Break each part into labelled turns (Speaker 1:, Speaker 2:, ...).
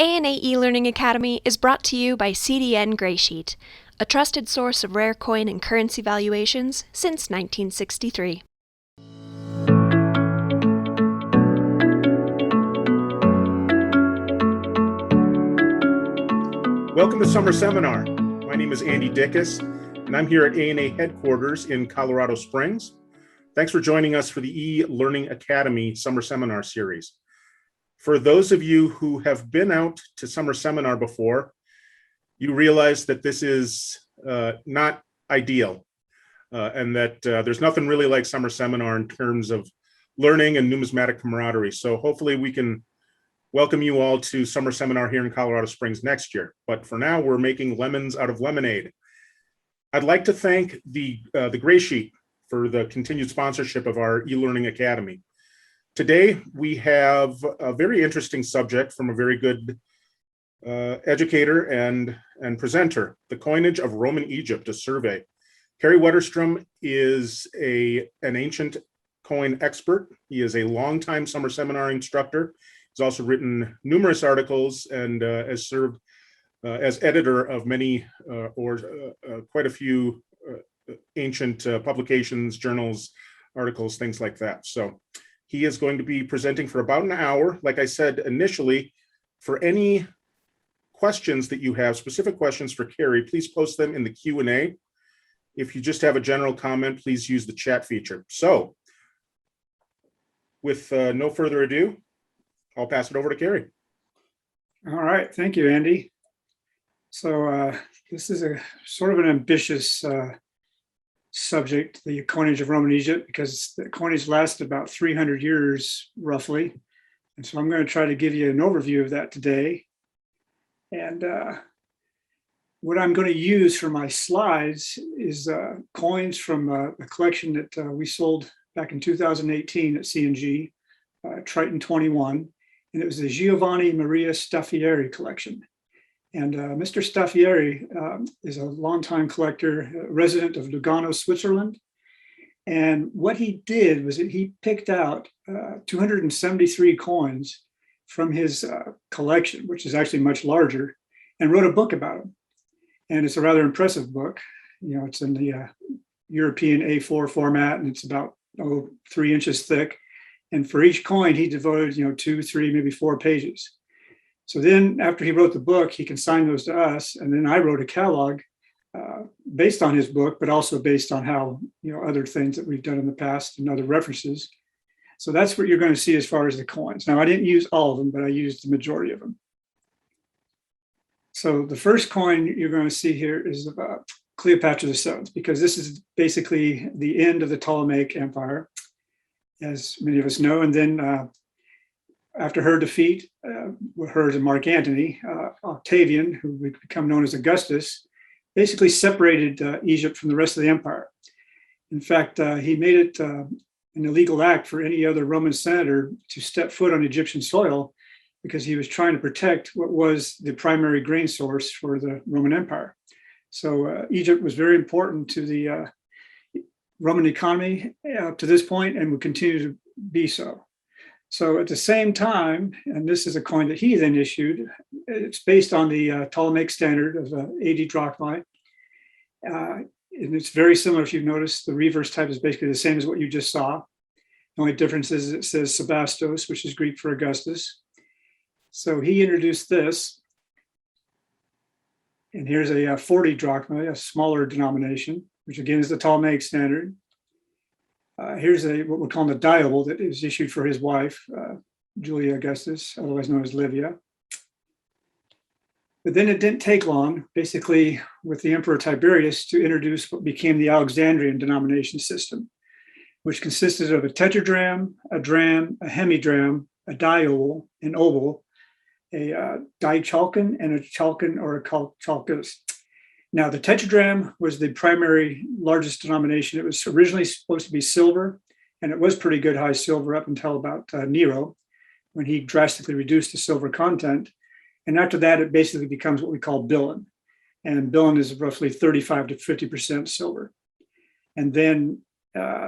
Speaker 1: ANA eLearning Academy is brought to you by CDN Graysheet, a trusted source of rare coin and currency valuations since 1963.
Speaker 2: Welcome to Summer Seminar. My name is Andy Dickus, and I'm here at ANA headquarters in Colorado Springs. Thanks for joining us for the eLearning Academy Summer Seminar Series. For those of you who have been out to Summer Seminar before, you realize that this is not ideal and that there's nothing really like Summer Seminar in terms of learning and numismatic camaraderie. So hopefully we can welcome you all to Summer Seminar here in Colorado Springs next year. But for now, we're making lemons out of lemonade. I'd like to thank the Graysheet for the continued sponsorship of our eLearning Academy. Today, we have a very interesting subject from a very good educator and presenter, the coinage of Roman Egypt, a survey. Kerry Wetterstrom is an ancient coin expert. He is a longtime Summer Seminar instructor. He's also written numerous articles and has served as editor of many quite a few ancient publications, journals, articles, things like that. So he is going to be presenting for about an hour. Like I said initially, for any questions that you have, specific questions for Kerry, please post them in the Q&A. If you just have a general comment, please use the chat feature. So with no further ado, I'll pass it over to Kerry.
Speaker 3: All right, thank you, Andy. So this is a sort of an ambitious subject, the coinage of Roman Egypt, because the coinage lasted about 300 years, roughly. And so I'm going to try to give you an overview of that today. And what I'm going to use for my slides is coins from a collection that we sold back in 2018 at C&G, Triton 21. And it was the Giovanni Maria Staffieri collection. And Mr. Staffieri is a longtime collector, resident of Lugano, Switzerland. And what he did was that he picked out 273 coins from his collection, which is actually much larger, and wrote a book about them. And it's a rather impressive book. You know, it's in the European A4 format, and it's about 3 inches thick. And for each coin, he devoted, 2, 3, maybe 4 pages. So then after he wrote the book, he consigned those to us. And then I wrote a catalog based on his book, but also based on how, other things that we've done in the past and other references. So that's what you're going to see as far as the coins. Now, I didn't use all of them, but I used the majority of them. So the first coin you're going to see here is about Cleopatra the Stones, because this is basically the end of the Ptolemaic Empire, as many of us know. And then after her defeat, hers and Mark Antony, Octavian, who would become known as Augustus, basically separated Egypt from the rest of the empire. In fact, he made it an illegal act for any other Roman senator to step foot on Egyptian soil, because he was trying to protect what was the primary grain source for the Roman Empire. So Egypt was very important to the Roman economy up to this point, and will continue to be so. So at the same time, and this is a coin that he then issued, it's based on the Ptolemaic standard of 80 drachmae. And it's very similar. If you've noticed, the reverse type is basically the same as what you just saw. The only difference is it says Sebastos, which is Greek for Augustus. So he introduced this. And here's a 40 drachmae, a smaller denomination, which again is the Ptolemaic standard. Here's what we're calling the Dioble that is issued for his wife, Julia Augustus, otherwise known as Livia. But then it didn't take long, basically with the Emperor Tiberius, to introduce what became the Alexandrian denomination system, which consisted of a tetradrachm, a dram, a hemidrachm, a dioble, an oble, a dichalcon, and a chalcon or a chalcus. Now, the tetradrachm was the primary largest denomination. It was originally supposed to be silver, and it was pretty good high silver up until about Nero, when he drastically reduced the silver content. And after that, it basically becomes what we call billon. And billon is roughly 35 to 50% silver. And then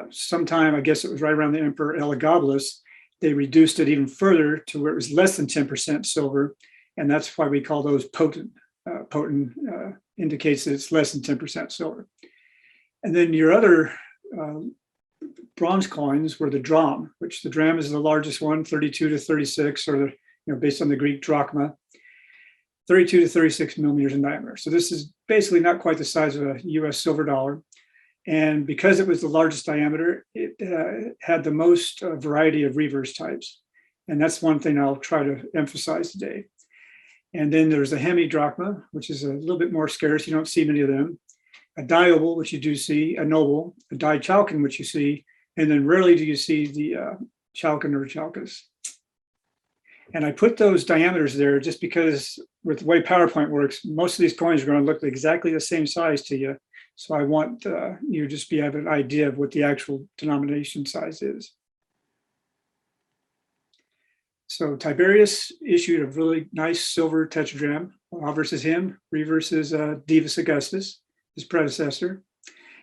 Speaker 3: sometime, I guess it was right around the Emperor Elagabalus, they reduced it even further to where it was less than 10% silver, And that's why we call those potent. Potent indicates that it's less than 10% silver. And then your other bronze coins were the drachm, which the drachm is the largest one, 32 to 36, or based on the Greek drachma, 32 to 36 millimeters in diameter. So this is basically not quite the size of a US silver dollar. And because it was the largest diameter, it had the most variety of reverse types. And that's one thing I'll try to emphasize today. And then there's a hemidrachma, which is a little bit more scarce. You don't see many of them. A dioble, which you do see, a noble, a dichalcon, which you see, and then rarely do you see the chalcon or chalcus. And I put those diameters there just because with the way PowerPoint works, most of these coins are going to look exactly the same size to you. So I want you to just have an idea of what the actual denomination size is. So Tiberius issued a really nice silver tetradrachm. Versus him, reverses Divus Augustus, his predecessor.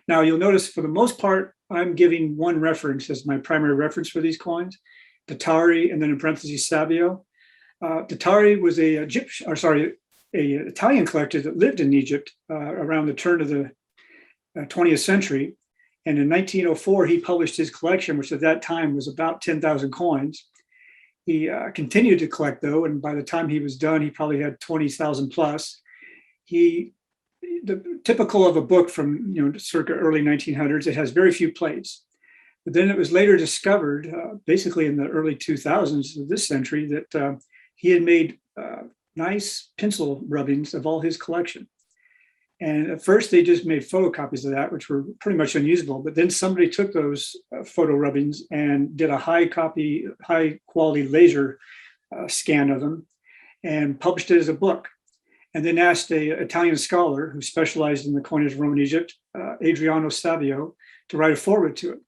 Speaker 3: Now you'll notice for the most part, I'm giving one reference as my primary reference for these coins, Datari, and then in parentheses, Savio. Datari was an Italian collector that lived in Egypt around the turn of the 20th century. And in 1904, he published his collection, which at that time was about 10,000 coins. He continued to collect, though, and by the time he was done, he probably had 20,000 plus. Typical of a book from circa early 1900s, it has very few plates. But then it was later discovered, basically in the early 2000s of this century, that he had made nice pencil rubbings of all his collection. And at first, they just made photocopies of that, which were pretty much unusable. But then somebody took those photo rubbings and did a high quality laser scan of them and published it as a book. And then asked an Italian scholar who specialized in the coinage of Roman Egypt, Adriano Savio, to write a foreword to it.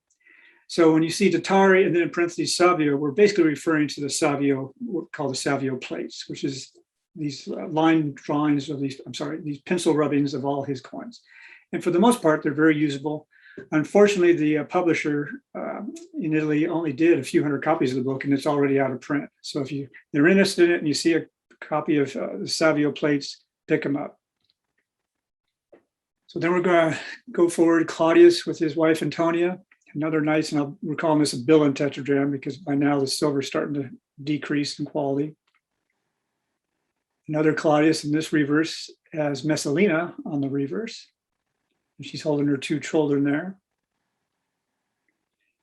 Speaker 3: So when you see Datari and then in parentheses Savio, we're basically referring to the Savio, what we call the Savio plates, which is these line drawings of these pencil rubbings of all his coins. And for the most part, they're very usable. Unfortunately, the publisher in Italy only did a few hundred copies of the book, and it's already out of print. So if they're interested in it and you see a copy of the Savio plates, pick them up. So then we're going to go forward. Claudius with his wife Antonia, another nice, and we're calling this a Billion tetradrachm because by now the silver's starting to decrease in quality. Another Claudius in this reverse has Messalina on the reverse. And she's holding her two children there.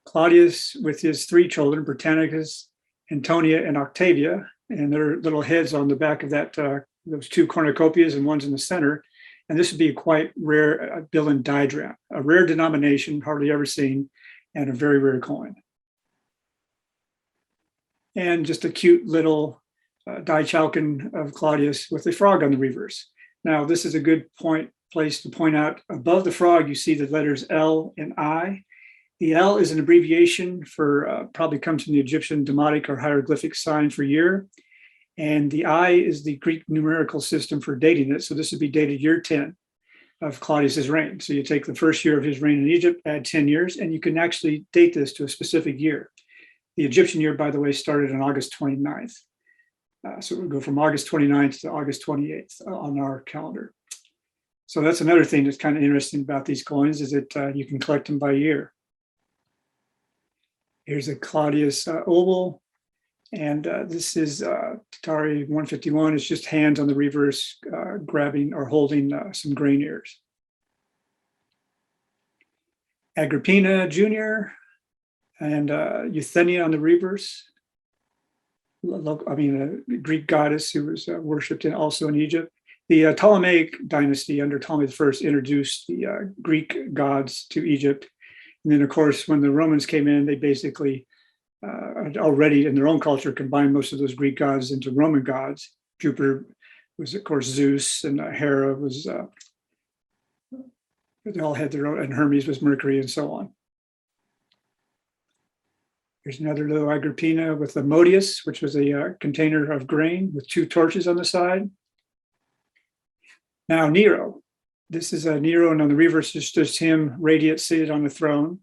Speaker 3: Claudius with his three children, Britannicus, Antonia, and Octavia, and their little heads on the back of that, those two cornucopias, and one's in the center. And this would be a quite rare Billion didrachm, a rare denomination, hardly ever seen, and a very rare coin. And just a cute little dichalcon of Claudius with a frog on the reverse. Now, this is a good place to point out. Above the frog, you see the letters L and I. The L is an abbreviation for, probably comes from the Egyptian demotic or hieroglyphic sign for year. And the I is the Greek numerical system for dating it. So this would be dated year 10 of Claudius's reign. So you take the first year of his reign in Egypt, add 10 years, and you can actually date this to a specific year. The Egyptian year, by the way, started on August 29th. So we'll go from August 29th to August 28th on our calendar. So that's another thing that's kind of interesting about these coins is that you can collect them by year. Here's a Claudius oval, and this is Tatari 151. It's just hands on the reverse grabbing or holding some grain ears. Agrippina Jr. and Euthenia on the reverse. A Greek goddess who was worshipped also in Egypt. The Ptolemaic dynasty under Ptolemy I introduced the Greek gods to Egypt. And then, of course, when the Romans came in, they basically already in their own culture combined most of those Greek gods into Roman gods. Jupiter was, of course, Zeus, and Hera was, they all had their own, and Hermes was Mercury, and so on. Here's another little Agrippina with the modius, which was a container of grain with two torches on the side. Now, Nero. This is Nero, and on the reverse is just him, radiant, seated on the throne.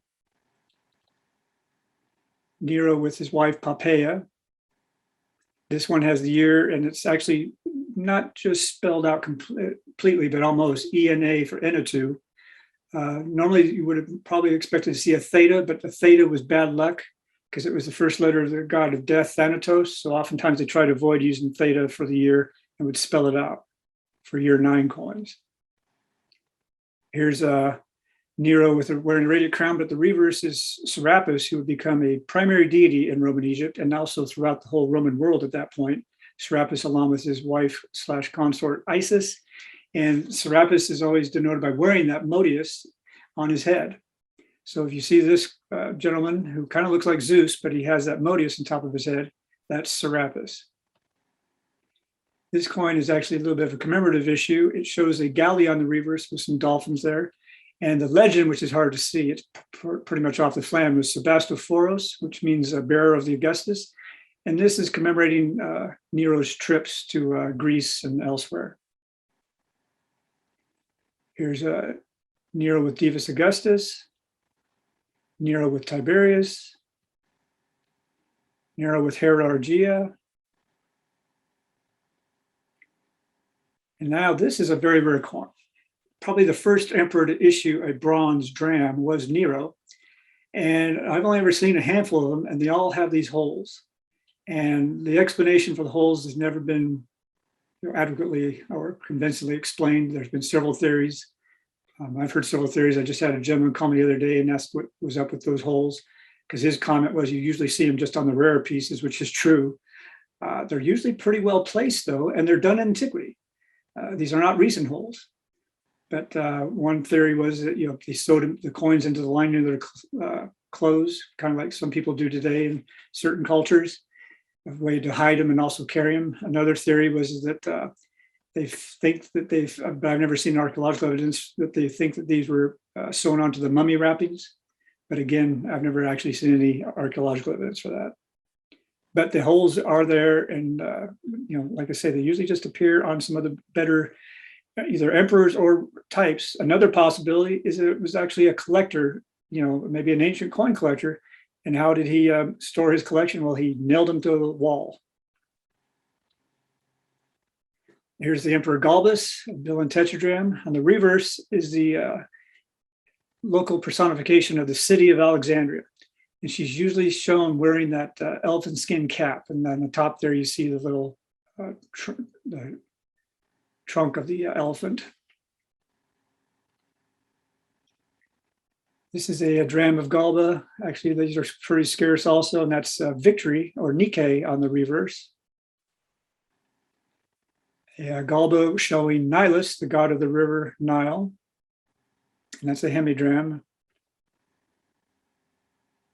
Speaker 3: Nero with his wife, Poppaea. This one has the year, and it's actually not just spelled out completely, but almost ENA for Enitu. Normally, you would have probably expected to see a theta, but the theta was bad luck because it was the first letter of the god of death, Thanatos. So oftentimes they try to avoid using theta for the year and would spell it out for year 9 coins. Here's Nero wearing a radiant crown, but the reverse is Serapis, who would become a primary deity in Roman Egypt and also throughout the whole Roman world at that point. Serapis, along with his wife / consort Isis. And Serapis is always denoted by wearing that modius on his head. So if you see this gentleman who kind of looks like Zeus, but he has that modius on top of his head, that's Serapis. This coin is actually a little bit of a commemorative issue. It shows a galley on the reverse with some dolphins there. And the legend, which is hard to see, it's pretty much off the flam, was Sebastophoros, which means a bearer of the Augustus. And this is commemorating Nero's trips to Greece and elsewhere. Here's Nero with Divus Augustus, Nero with Tiberius, Nero with Herargia. And now this is a very rare coin. Probably the first emperor to issue a bronze dram was Nero. And I've only ever seen a handful of them, and they all have these holes. And the explanation for the holes has never been adequately or convincingly explained. There's been several theories. I've heard several theories. I just had a gentleman call me the other day and asked what was up with those holes, because his comment was you usually see them just on the rarer pieces, which is true. They're usually pretty well placed, though, and they're done in antiquity. These are not recent holes. But one theory was that they sewed the coins into the lining of their clothes, kind of like some people do today in certain cultures, a way to hide them and also carry them. Another theory was that they think that but I've never seen archaeological evidence that they think that these were sewn onto the mummy wrappings. But again, I've never actually seen any archaeological evidence for that. But the holes are there, and like I say, they usually just appear on some of the better either emperors or types. Another possibility is that it was actually a collector, maybe an ancient coin collector. And how did he store his collection? Well, he nailed them to the wall. Here's the Emperor Galbus, a Villain tetradrachm. On the reverse is the local personification of the city of Alexandria. And she's usually shown wearing that elephant skin cap. And on the top there, you see the little trunk of the elephant. This is a dram of Galba. Actually, these are pretty scarce also, and that's Victory, or Nike, on the reverse. Galba showing Nilus, the god of the river Nile. And that's a hemidram.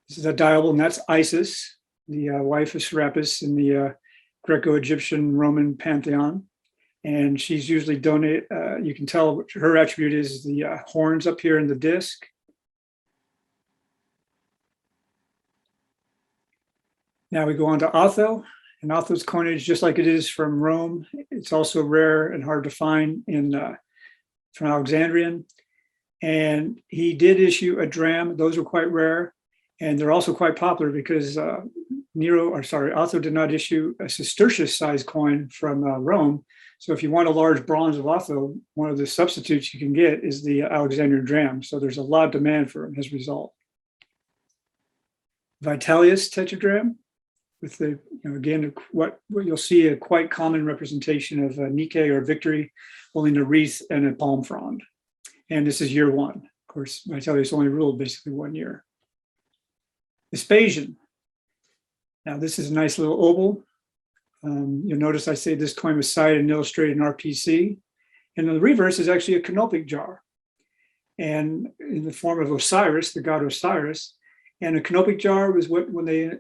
Speaker 3: This is a Dioble, and that's Isis, the wife of Serapis in the Greco-Egyptian Roman pantheon. And she's usually donated, you can tell what her attribute is the horns up here in the disc. Now we go on to Otho, and Otho's coinage, just like it is from Rome, it's also rare and hard to find from Alexandrian. And he did issue a dram. Those were quite rare, and they're also quite popular because Otho did not issue a sestertius-sized coin from Rome. So if you want a large bronze of Otho, one of the substitutes you can get is the Alexandrian dram. So there's a lot of demand for him as a result. Vitellius tetradrachm, with the, again, what you'll see a quite common representation of Nike or Victory holding a wreath and a palm frond. And this is year 1. Of course, Vitellius only ruled basically 1 year. Vespasian. Now this is a nice little oval. You'll notice I say this coin was cited and illustrated in RPC. And the reverse is actually a canopic jar, and in the form of Osiris, the god Osiris. And a canopic jar was when they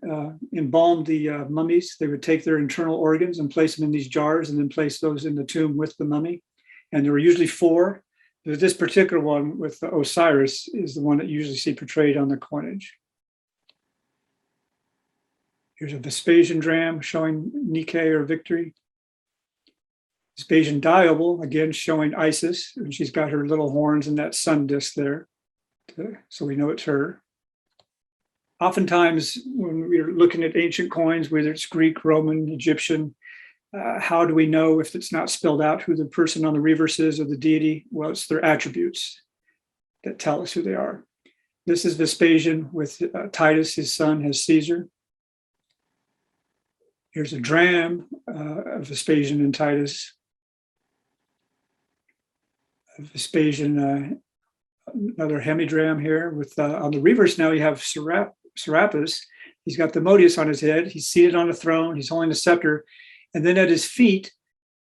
Speaker 3: embalmed the mummies, they would take their internal organs and place them in these jars and then place those in the tomb with the mummy. And there were usually 4. But this particular one with Osiris is the one that you usually see portrayed on the coinage. Here's a Vespasian dram showing Nike or Victory. Vespasian Dioble, again showing Isis, and she's got her little horns and that sun disk there. So we know it's her. oftentimes when we're looking at ancient coins, whether it's Greek, Roman, Egyptian, how do we know if it's not spelled out who the person on the reverse is or the deity? Well, it's their attributes that tell us who they are. This is Vespasian with Titus, his son, has Caesar. Here's a dram of Vespasian and Titus. Vespasian, another hemidram here. With on the reverse now you have Serapis. He's got the modius on his head. He's seated on a throne. He's holding a scepter. And then at his feet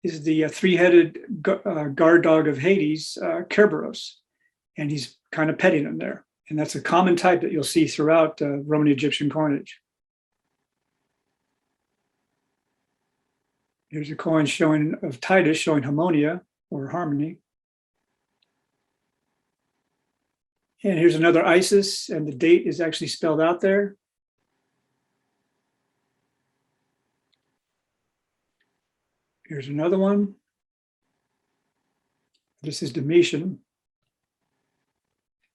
Speaker 3: is the three-headed guard dog of Hades, Kerberos. And he's kind of petting him there. And that's a common type that you'll see throughout Roman Egyptian coinage. Here's a coin showing of Titus, showing harmonia or harmony. And here's another Isis, and the date is actually spelled out there. Here's another one. This is Domitian.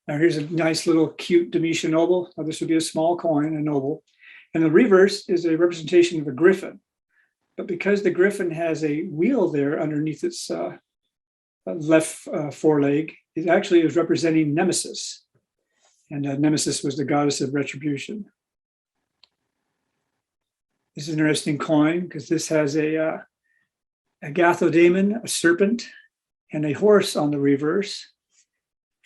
Speaker 3: Now here's a nice little cute Domitian noble. Now this would be a small coin, a noble. And the reverse is a representation of a griffin. But because the griffin has a wheel there underneath its left foreleg, it actually is representing Nemesis. And Nemesis was the goddess of retribution. This is an interesting coin because this has a Agathodamon, a serpent, and a horse on the reverse.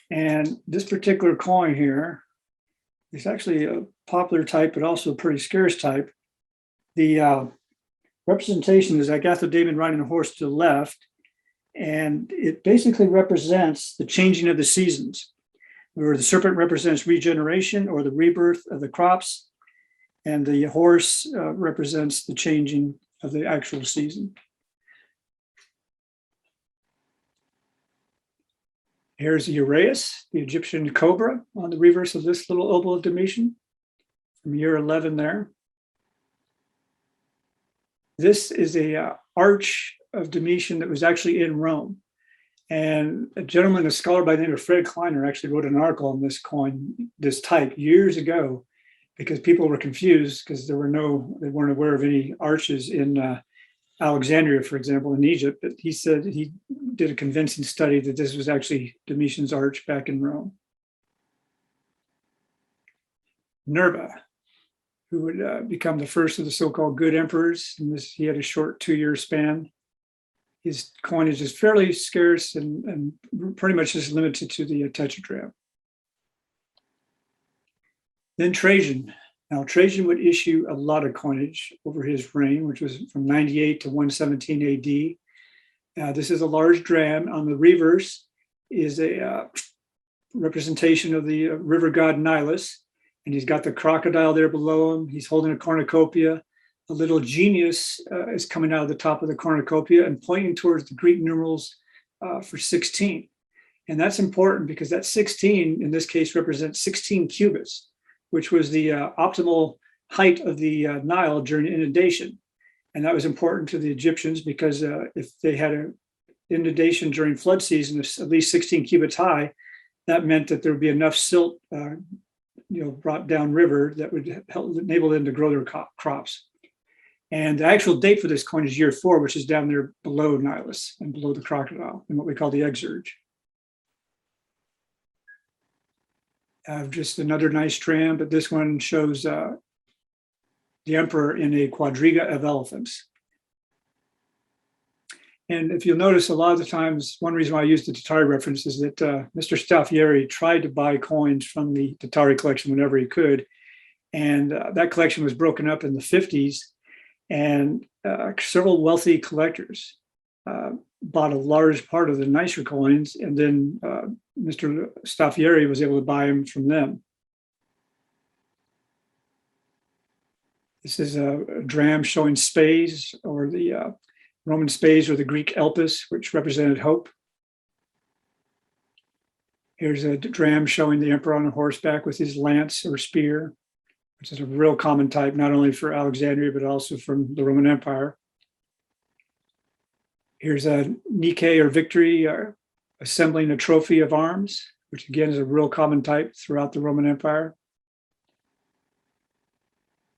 Speaker 3: And this particular coin here is actually a popular type, but also a pretty scarce type. The representation is Agathodamon riding a horse to the left, and it basically represents the changing of the seasons, where the serpent represents regeneration or the rebirth of the crops, and the horse represents the changing of the actual season. Here's Eureus, the Egyptian cobra, on the reverse of this little oval of Domitian from year 11 there. This is a arch of Domitian that was actually in Rome. And a gentleman, a scholar by the name of Fred Kleiner, actually wrote an article on this coin, this type, years ago, because people were confused because they weren't aware of any arches in Alexandria, for example, in Egypt. But he said he did a convincing study that this was actually Domitian's arch back in Rome. Nerva, who would become the first of the so-called good emperors. And he had a short 2-year span. His coinage is fairly scarce and pretty much just limited to the tetradrachm. Then Trajan. Now, Trajan would issue a lot of coinage over his reign, which was from 98 to 117 AD. This is a large dram. On the reverse is a representation of the river god Nilus. And he's got the crocodile there below him. He's holding a cornucopia. A little genius is coming out of the top of the cornucopia and pointing towards the Greek numerals for 16. And that's important because that 16, in this case, represents 16 cubits, which was the optimal height of the Nile during inundation. And that was important to the Egyptians because if they had an inundation during flood season of at least 16 cubits high, that meant that there would be enough silt brought down river that would help enable them to grow their crops. And the actual date for this coin is year 4, which is down there below Nilus and below the crocodile and what we call the exurge. Just another nice dram, but this one shows the emperor in a quadriga of elephants. And if you'll notice, a lot of the times, one reason why I used the Tatari reference is that Mr. Staffieri tried to buy coins from the Tatari collection whenever he could. And that collection was broken up in the 50s. And several wealthy collectors bought a large part of the nicer coins. And then Mr. Staffieri was able to buy them from them. This is a dram showing spades, or the Roman spades, or the Greek elpis, which represented hope. Here's a dram showing the emperor on a horseback with his lance or spear, which is a real common type, not only for Alexandria, but also from the Roman Empire. Here's a Nike, or victory, assembling a trophy of arms, which again is a real common type throughout the Roman Empire.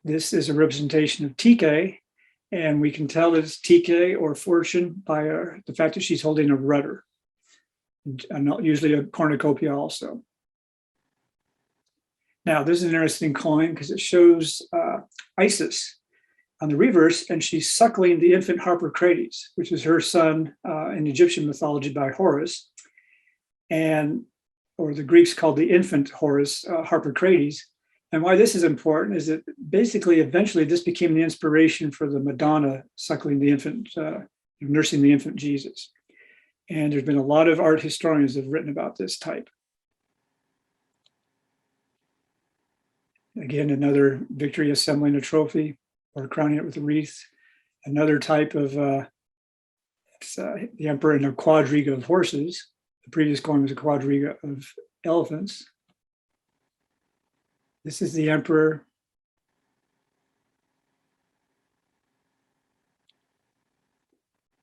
Speaker 3: This is a representation of Tyche, and we can tell it's Tyche or fortune by the fact that she's holding a rudder, and usually a cornucopia also. Now, this is an interesting coin because it shows Isis on the reverse, and she's suckling the infant Harpocrates, which is her son in Egyptian mythology by Horus, or the Greeks called the infant Horus, Harpocrates. And why this is important is that basically, eventually, this became the inspiration for the Madonna suckling the infant, nursing the infant Jesus. And there's been a lot of art historians that have written about this type. Again, another victory assembling a trophy or crowning it with a wreath. Another type of the emperor in a quadriga of horses. The previous coin was a quadriga of elephants. This is the emperor.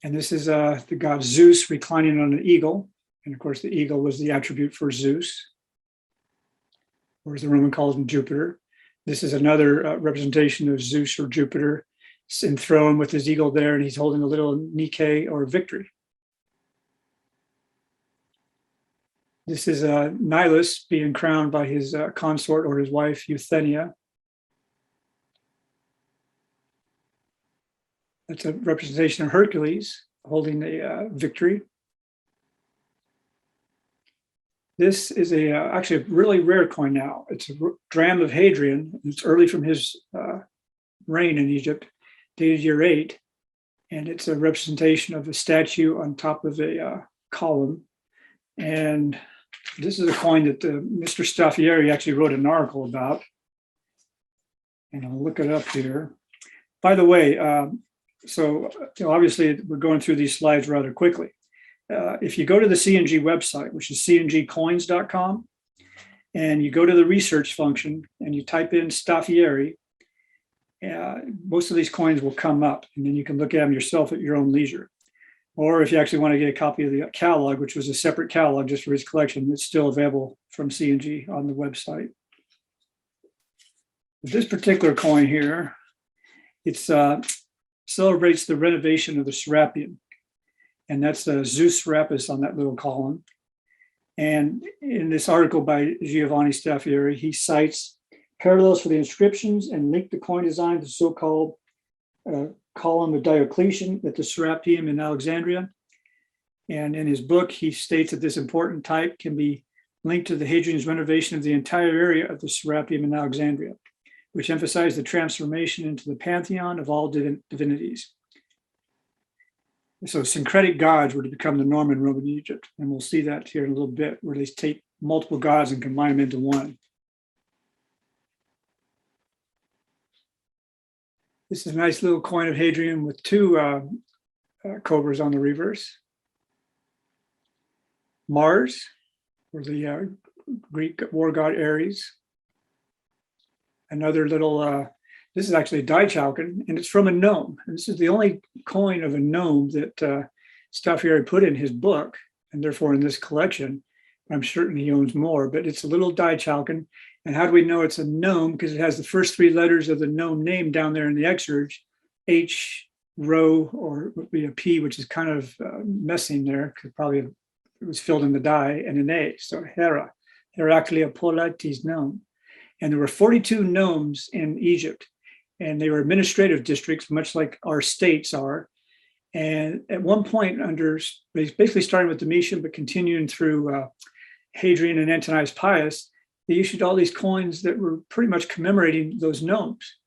Speaker 3: And this is the god Zeus reclining on an eagle. And of course, the eagle was the attribute for Zeus, or as the Roman calls him, Jupiter. This is another representation of Zeus or Jupiter enthroned with his eagle there, and he's holding a little Nike or victory. This is Nilus being crowned by his consort or his wife, Euthenia. That's a representation of Hercules holding a victory. This is actually a really rare coin now. It's a drachm of Hadrian. It's early from his reign in Egypt, dated year 8. And it's a representation of a statue on top of a column. And this is a coin that Mr. Staffieri actually wrote an article about. And I'll look it up here. By the way, so obviously we're going through these slides rather quickly. If you go to the CNG website, which is cngcoins.com, and you go to the research function and you type in Staffieri, most of these coins will come up, and then you can look at them yourself at your own leisure. Or if you actually want to get a copy of the catalog, which was a separate catalog just for his collection, it's still available from CNG on the website. This particular coin here, it celebrates the renovation of the Serapeum. And that's Zeus Serapis on that little column. And in this article by Giovanni Staffieri, he cites parallels for the inscriptions and linked the coin design to the so-called column of Diocletian at the Serapeum in Alexandria. And in his book, he states that this important type can be linked to the Hadrian's renovation of the entire area of the Serapeum in Alexandria, which emphasized the transformation into the pantheon of all divinities. So syncretic gods were to become the norm in Roman Egypt. And we'll see that here in a little bit, where they take multiple gods and combine them into one. This is a nice little coin of Hadrian with two cobras on the reverse. Mars, or the Greek war god Ares. Another little, this is actually a dichaukin, and it's from a gnome. And this is the only coin of a gnome that Staffieri put in his book, and therefore in this collection. I'm certain he owns more, but it's a little dichaukin. And how do we know it's a gnome? Because it has the first three letters of the gnome name down there in the exurge, H, rho, or would be a P, which is kind of messing there, because probably it was filled in the die, and an A. So Hera, Heraclea Polites gnome. And there were 42 gnomes in Egypt, and they were administrative districts, much like our states are. And at one point, basically starting with Domitian, but continuing through Hadrian and Antonius Pius, they issued all these coins that were pretty much commemorating those gnomes.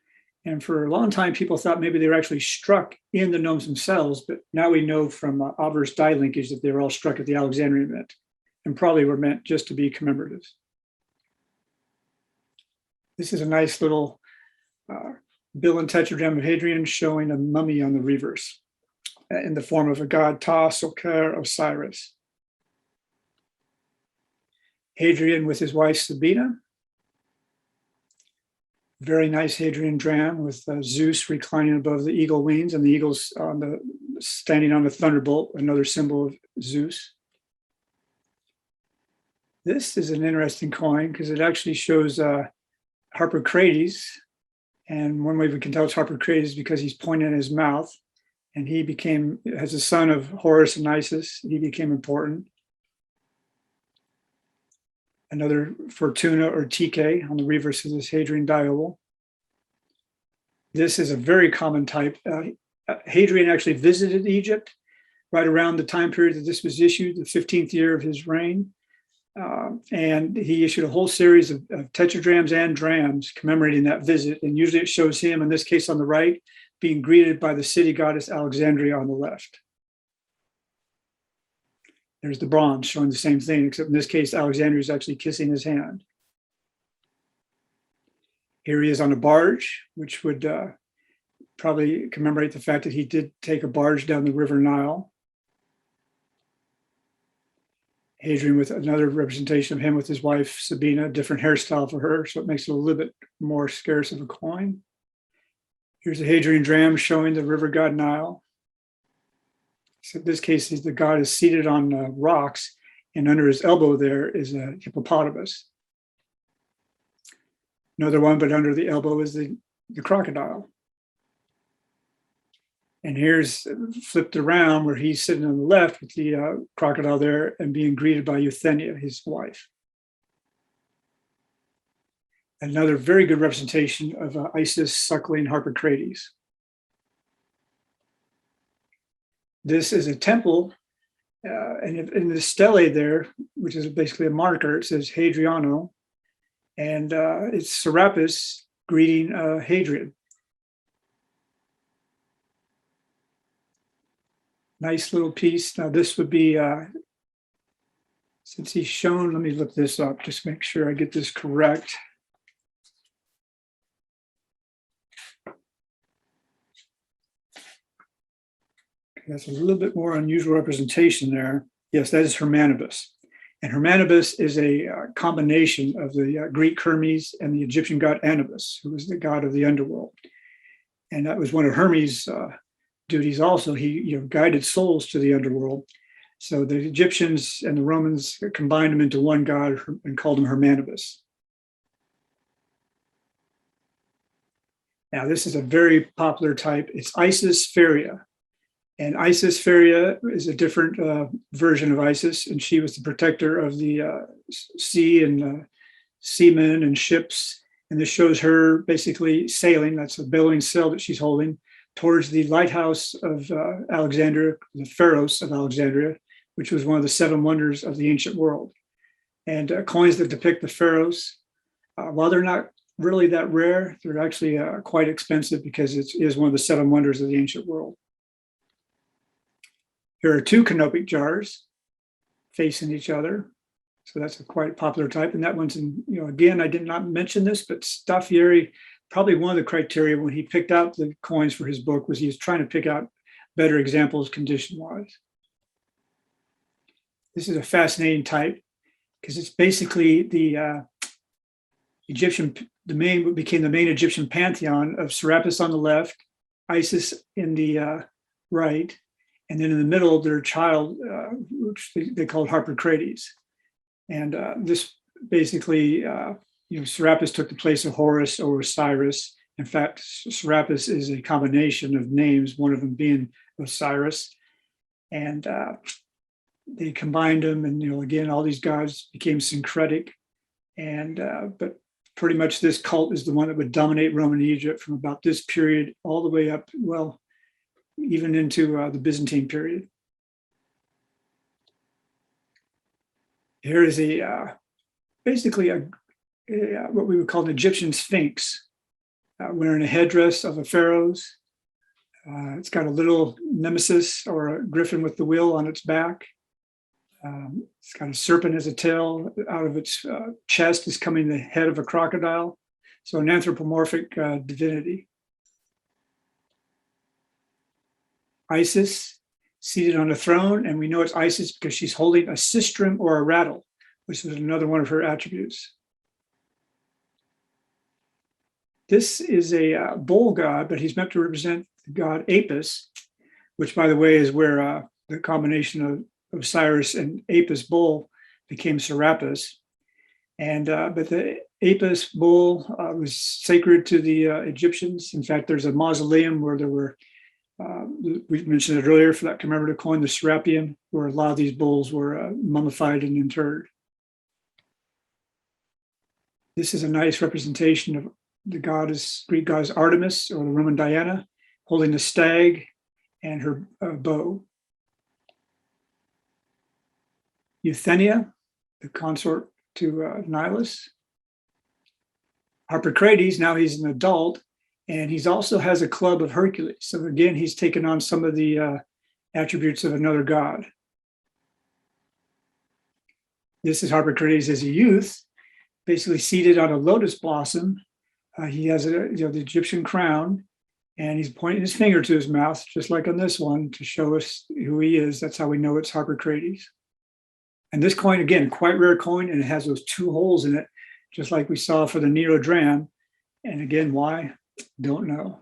Speaker 3: And for a long time, people thought maybe they were actually struck in the gnomes themselves, but now we know from obverse die linkage that they were all struck at the Alexandrian Mint, and probably were meant just to be commemorative. This is a nice little bill and tetradrachm of Hadrian showing a mummy on the reverse in the form of a god Ta, Soker, Osiris. Hadrian with his wife Sabina. Very nice Hadrian drachm with Zeus reclining above the eagle wings, and the eagles standing on the thunderbolt, another symbol of Zeus. This is an interesting coin because it actually shows Harpocrates And one way we can tell it's Harpocrates is because he's pointing at his mouth. And he became, as a son of Horus and Isis, he became important. Another Fortuna or TK on the reverse of this Hadrian Dioble. This is a very common type. Hadrian actually visited Egypt right around the time period that this was issued, the 15th year of his reign. And he issued a whole series of tetradrachms and drams commemorating that visit. And usually it shows him, in this case on the right, being greeted by the city goddess Alexandria on the left. There's the bronze showing the same thing, except in this case, Alexandria is actually kissing his hand. Here he is on a barge, which would probably commemorate the fact that he did take a barge down the River Nile. Hadrian with another representation of him with his wife, Sabina, different hairstyle for her, so it makes it a little bit more scarce of a coin. Here's a Hadrian dram showing the river god Nile. So in this case, the god is seated on rocks, and under his elbow there is a hippopotamus. Another one, but under the elbow is the crocodile. And here's flipped around where he's sitting on the left with the crocodile there and being greeted by Euthenia, his wife. Another very good representation of Isis suckling Harpocrates. This is a temple, and in the stele there, which is basically a marker, it says Hadriano, and it's Serapis greeting Hadrian. Nice little piece. Now this would be, since he's shown, let me look this up, just make sure I get this correct. That's a little bit more unusual representation there. Yes, that is Hermannibus. And Hermannibus is a combination of the Greek Hermes and the Egyptian god Anubis, who was the god of the underworld. And that was one of Hermes' duties also. He guided souls to the underworld. So the Egyptians and the Romans combined them into one god and called him Hermannibus. Now, this is a very popular type. It's Isis Feria. And Isis Feria is a different version of Isis, and she was the protector of the sea and seamen and ships. And this shows her basically sailing, that's a billowing sail that she's holding, towards the lighthouse of Alexandria, the Pharos of Alexandria, which was one of the seven wonders of the ancient world. And coins that depict the Pharos, while they're not really that rare, they're actually quite expensive because it is one of the seven wonders of the ancient world. Here are two canopic jars facing each other. So that's a quite popular type. And that one's in, again, I did not mention this, but Staffieri, probably one of the criteria when he picked out the coins for his book was he was trying to pick out better examples condition-wise. This is a fascinating type because it's basically the became the main Egyptian pantheon of Serapis on the left, Isis in the right, and then in the middle, their child, which they called Harpocrates. And this basically, Serapis took the place of Horus or Osiris. In fact, Serapis is a combination of names, one of them being Osiris. And they combined them, and again, all these gods became syncretic. And but pretty much this cult is the one that would dominate Roman Egypt from about this period all the way up, well, even into the Byzantine period. Here is basically what we would call an Egyptian Sphinx, wearing a headdress of a pharaoh's. It's got a little nemesis or a griffin with the wheel on its back. It's got a serpent as a tail. Out of its chest is coming the head of a crocodile. So an anthropomorphic divinity. Isis seated on a throne, and we know it's Isis because she's holding a sistrum or a rattle, which is another one of her attributes. This is a bull god, but he's meant to represent the god Apis, which, by the way, is where the combination of Osiris and Apis bull became Serapis. And but the Apis bull was sacred to the Egyptians. In fact, there's a mausoleum where there were, we mentioned it earlier for that commemorative coin, the Serapeum, where a lot of these bulls were mummified and interred. This is a nice representation of the goddess, Greek goddess Artemis, or the Roman Diana, holding a stag and her bow. Euthenia, the consort to Nilus. Harpocrates, now he's an adult, and he also has a club of Hercules. So again, he's taken on some of the attributes of another god. This is Harpocrates as a youth, basically seated on a lotus blossom. He has the Egyptian crown, and he's pointing his finger to his mouth, just like on this one, to show us who he is. That's how we know it's Harpocrates. And this coin, again, quite rare coin, and it has those two holes in it, just like we saw for the Nero drachm. And again, why? Don't know.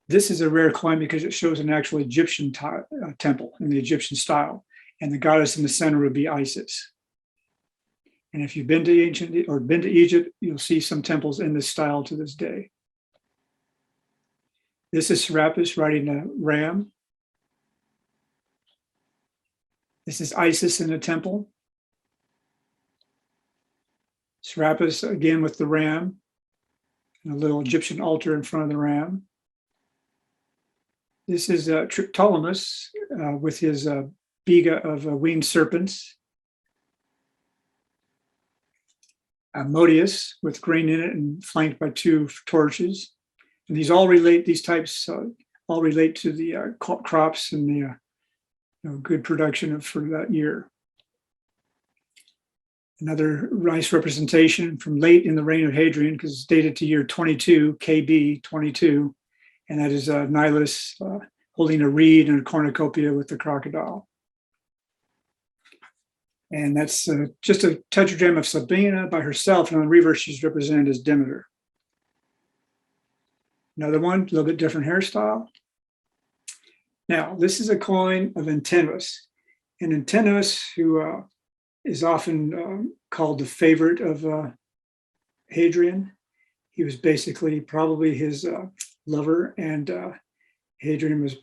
Speaker 3: This is a rare coin because it shows an actual Egyptian temple in the Egyptian style, and the goddess in the center would be Isis. And if you've been to Egypt, you'll see some temples in this style to this day. This is Serapis riding a ram. This is Isis in the temple. Serapis again with the ram, and a little Egyptian altar in front of the ram. This is Triptolemus with his biga of winged serpents. Modius with grain in it and flanked by two torches. And these types all relate to the crops and the good production for that year. Another nice representation from late in the reign of Hadrian, because it's dated to year 22, KB 22, and that is Nilus holding a reed and a cornucopia with the crocodile. And that's just a tetradrachm of Sabina by herself, and on the reverse she's represented as Demeter. Another one, a little bit different hairstyle. Now, this is a coin of Antinous. And Antinous, who is often called the favorite of Hadrian. He was basically probably his lover, and Hadrian was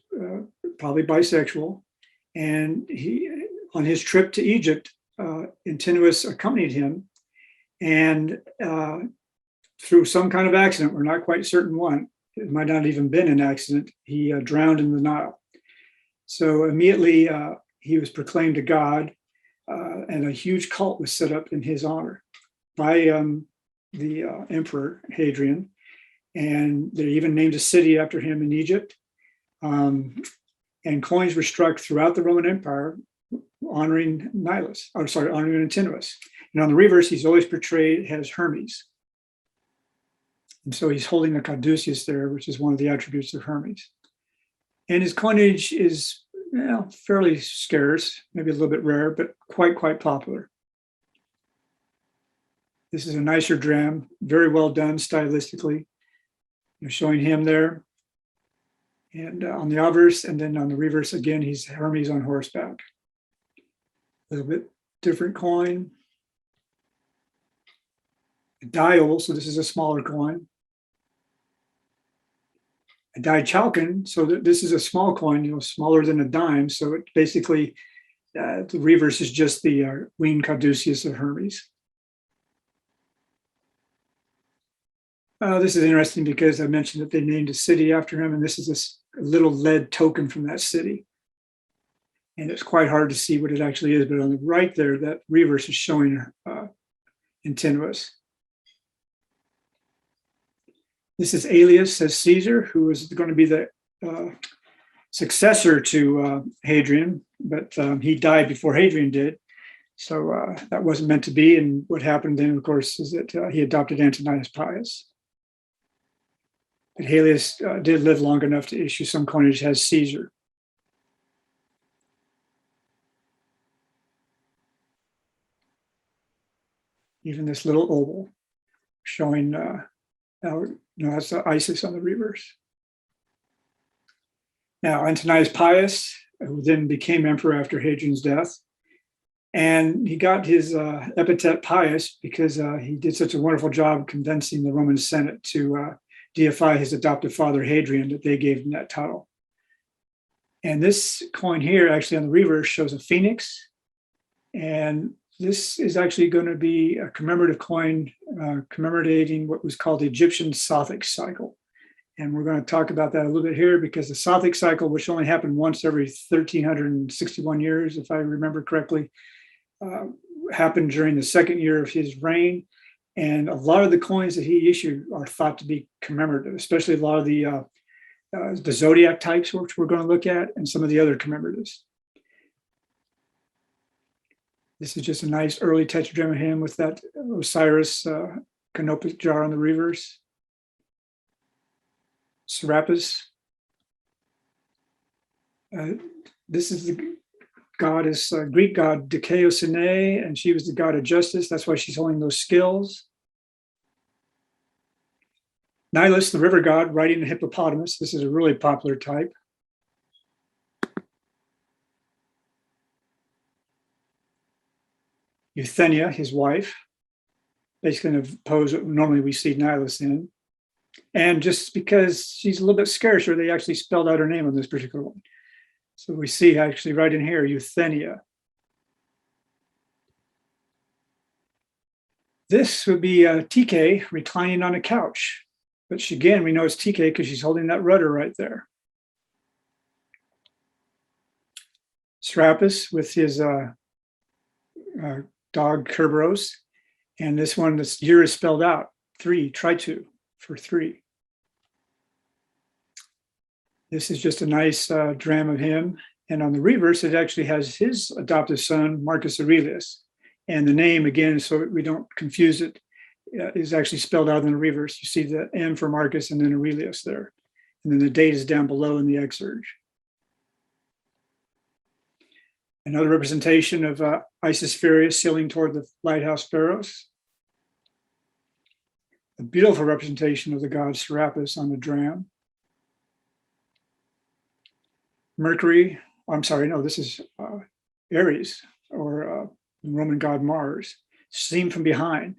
Speaker 3: probably bisexual. And he, on his trip to Egypt, Antinous accompanied him, and through some kind of accident, we're not quite certain what, it might not have even been an accident, he drowned in the Nile. So immediately he was proclaimed a god, and a huge cult was set up in his honor by the emperor Hadrian, and they even named a city after him in Egypt. And coins were struck throughout the Roman Empire honoring honoring Antinous. And on the reverse, he's always portrayed as Hermes. And so he's holding the caduceus there, which is one of the attributes of Hermes. And his coinage is fairly scarce, maybe a little bit rare, but quite popular. This is a nicer drachm, very well done stylistically. You're showing him there. And on the obverse, and then on the reverse again, he's Hermes on horseback. A little bit different coin. A diol, so this is a smaller coin. A diachalcon, so this is a small coin, smaller than a dime. So it basically, the reverse is just the winged caduceus of Hermes. This is interesting because I mentioned that they named a city after him, and this is a little lead token from that city. And it's quite hard to see what it actually is, but on the right there, that reverse is showing Antinous. This is Aelius as Caesar, who is going to be the successor to Hadrian, but he died before Hadrian did. So that wasn't meant to be. And what happened then, of course, is that he adopted Antoninus Pius. But Aelius did live long enough to issue some coinage as Caesar. Even this little oval showing, that's Isis on the reverse. Now, Antoninus Pius, who then became emperor after Hadrian's death, And he got his epithet pious because he did such a wonderful job convincing the Roman Senate to deify his adoptive father, Hadrian, that they gave him that title. And this coin here, actually on the reverse, shows a phoenix. And this is actually going to be a commemorative coin commemorating what was called the Egyptian Sothic cycle. And we're going to talk about that a little bit here because the Sothic cycle, which only happened once every 1,361 years, if I remember correctly, happened during the second year of his reign. And a lot of the coins that he issued are thought to be commemorative, especially a lot of the Zodiac types, which we're going to look at, and some of the other commemoratives. This is just a nice early tetradrachm of him with that Osiris canopic jar on the reverse. Serapis. This is the goddess, Greek god Dikeosine, and she was the god of justice. That's why she's holding those skills. Nilus, the river god, riding a hippopotamus. This is a really popular type. Euthenia, his wife, basically in a pose that normally we see Nilus in. And just because she's a little bit scarcer, they actually spelled out her name on this particular one. So we see actually right in here, Euthenia. This would be TK reclining on a couch. But she, again, we know it's TK because she's holding that rudder right there. Serapis with his dog Kerberos. And this one, this year is spelled out, 3, Tritu, for 3. This is just a nice dram of him. And on the reverse, it actually has his adoptive son, Marcus Aurelius. And the name, again, so we don't confuse it, is actually spelled out in the reverse. You see the M for Marcus and then Aurelius there. And then the date is down below in the exurge. Another representation of Isis Feria sailing toward the lighthouse Pharos. A beautiful representation of the god Serapis on the dram. Mercury, I'm sorry, no, this is Ares, or Roman god Mars, seen from behind.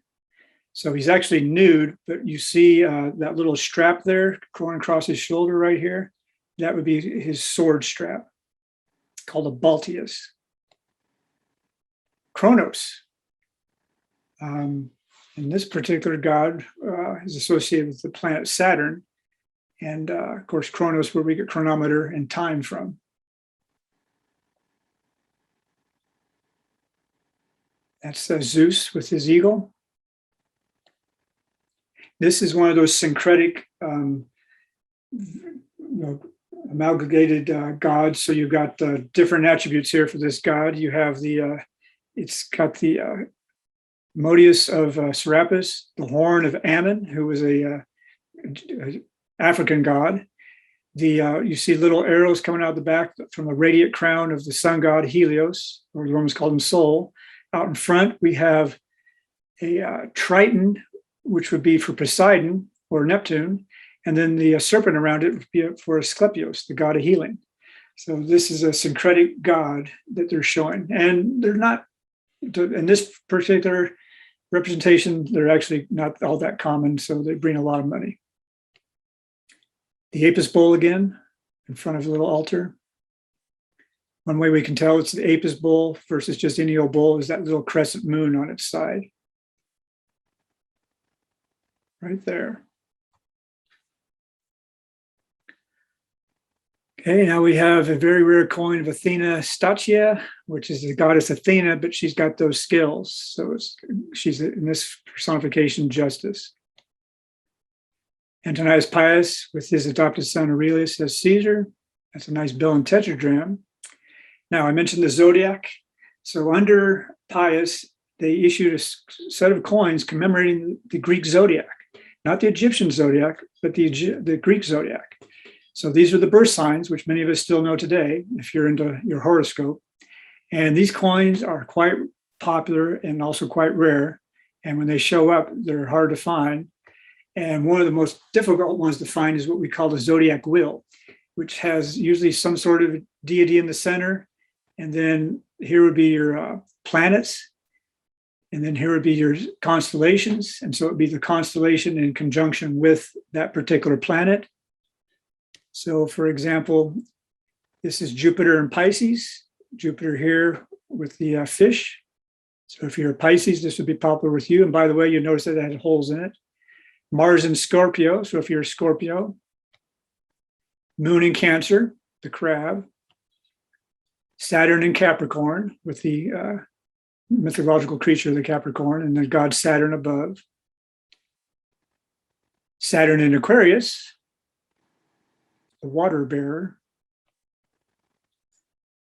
Speaker 3: So he's actually nude, but you see that little strap there going across his shoulder right here. That would be his sword strap, called a Balteus. Kronos. And this particular god is associated with the planet Saturn. And of course, Kronos, where we get chronometer and time from. That's Zeus with his eagle. This is one of those syncretic amalgamated gods. So you've got different attributes here for this god. You have the, it's got the Modius of Serapis, the horn of Ammon, who was a African god. You see little arrows coming out the back from the radiant crown of the sun god Helios, or the Romans called him Sol. Out in front, we have a Triton, which would be for Poseidon or Neptune, and then the serpent around it would be for Asclepios, the god of healing. So this is a syncretic god that they're showing, and they're not, in this particular representation, they're actually not all that common, so they bring a lot of money. The Apis bull again, in front of the little altar. One way we can tell it's the Apis bull versus just any old bull is that little crescent moon on its side. Right there. Okay, now we have a very rare coin of Athena Statia, which is the goddess Athena, but she's got those skills. So she's in this personification, justice. Antonius Pius with his adopted son Aurelius as Caesar. That's a nice bill and tetradrachm. Now, I mentioned the Zodiac. So under Pius, they issued a set of coins commemorating the Greek Zodiac, not the Egyptian Zodiac, but the Greek Zodiac. So these are the birth signs, which many of us still know today, if you're into your horoscope. And these coins are quite popular and also quite rare. And when they show up, they're hard to find. And one of the most difficult ones to find is what we call the Zodiac wheel, which has usually some sort of deity in the center. And then here would be your planets. And then here would be your constellations. And so it would be the constellation in conjunction with that particular planet. So for example, this is Jupiter in Pisces, Jupiter here with the fish. So if you're a Pisces, this would be popular with you. And by the way, you notice that it had holes in it. Mars in Scorpio, so if you're a Scorpio. Moon in Cancer, the crab. Saturn in Capricorn with the mythological creature of the Capricorn, and the god Saturn above. Saturn in Aquarius, the water bearer.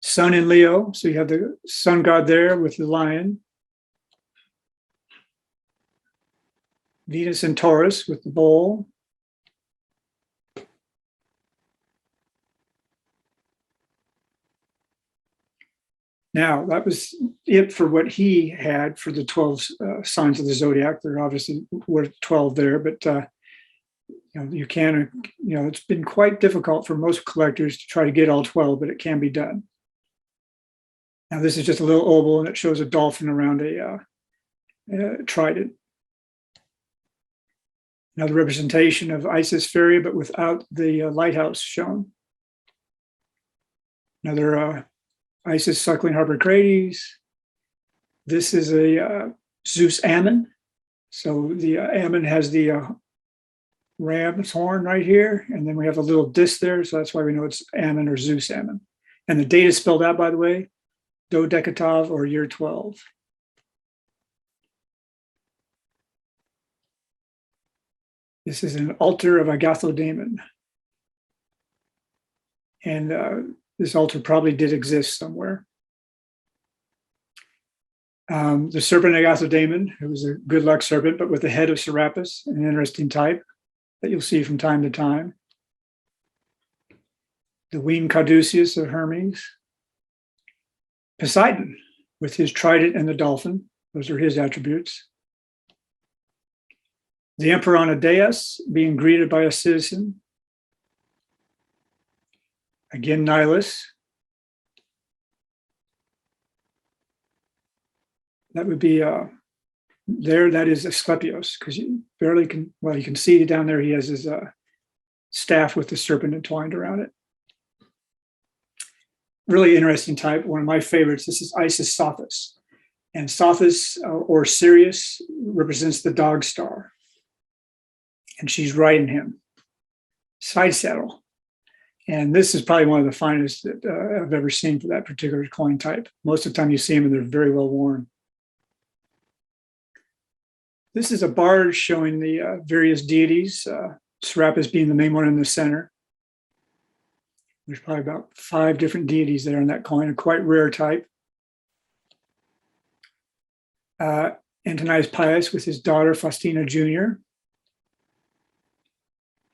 Speaker 3: Sun in Leo, so you have the sun god there with the lion. Venus in Taurus with the bull. Now, that was it for what he had for the 12 signs of the zodiac. There obviously were 12 there, but you can, it's been quite difficult for most collectors to try to get all 12, but it can be done. Now, this is just a little oval, and it shows a dolphin around a trident. Another representation of Isis Feria, but without the lighthouse shown. Another Isis suckling Harpocrates. This is a Zeus Almond. So the Ammon has the ram's horn right here, and then we have a little disc there, so that's why we know it's Ammon or Zeus Ammon. And the date is spelled out, by the way, Dodekatov or year 12. This is an altar of Agathodamon. And this altar probably did exist somewhere. The serpent Agathodamon, who was a good luck serpent, but with the head of Serapis, an interesting type that you'll see from time to time. The winged Caduceus of Hermes. Poseidon, with his trident and the dolphin. Those are his attributes. The emperor on a dais being greeted by a citizen. Again, Nihilus. That would be there. That is Asclepios, because you barely can, well, you can see down there he has his staff with the serpent entwined around it. Really interesting type, one of my favorites. This is Isis Sothis. And Sothis or Sirius represents the dog star. And she's riding him. Side saddle. And this is probably one of the finest that I've ever seen for that particular coin type. Most of the time you see them and they're very well worn. This is a barge showing the various deities, Serapis being the main one in the center. There's probably about 5 different deities there in that coin, a quite rare type. Antonius Pius with his daughter Faustina Jr.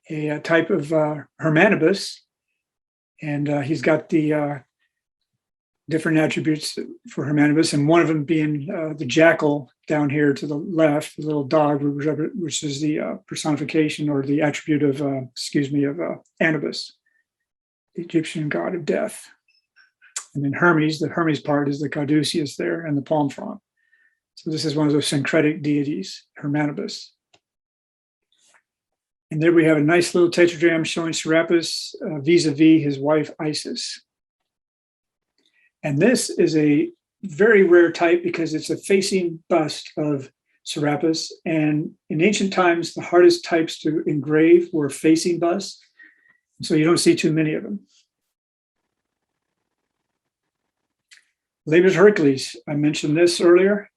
Speaker 3: A type of Hermannibus. And he's got the different attributes for Hermannibus, and one of them being the jackal down here to the left, the little dog, which is the personification or the attribute of, Anubis, the Egyptian god of death. And then Hermes, the Hermes part is the caduceus there and the palm frond. So this is one of those syncretic deities, Hermannibus. And there we have a nice little tetradrachm showing Serapis vis-a-vis his wife Isis. And this is a very rare type because it's a facing bust of Serapis. And in ancient times, the hardest types to engrave were facing busts. So you don't see too many of them. Labor's Hercules, I mentioned this earlier.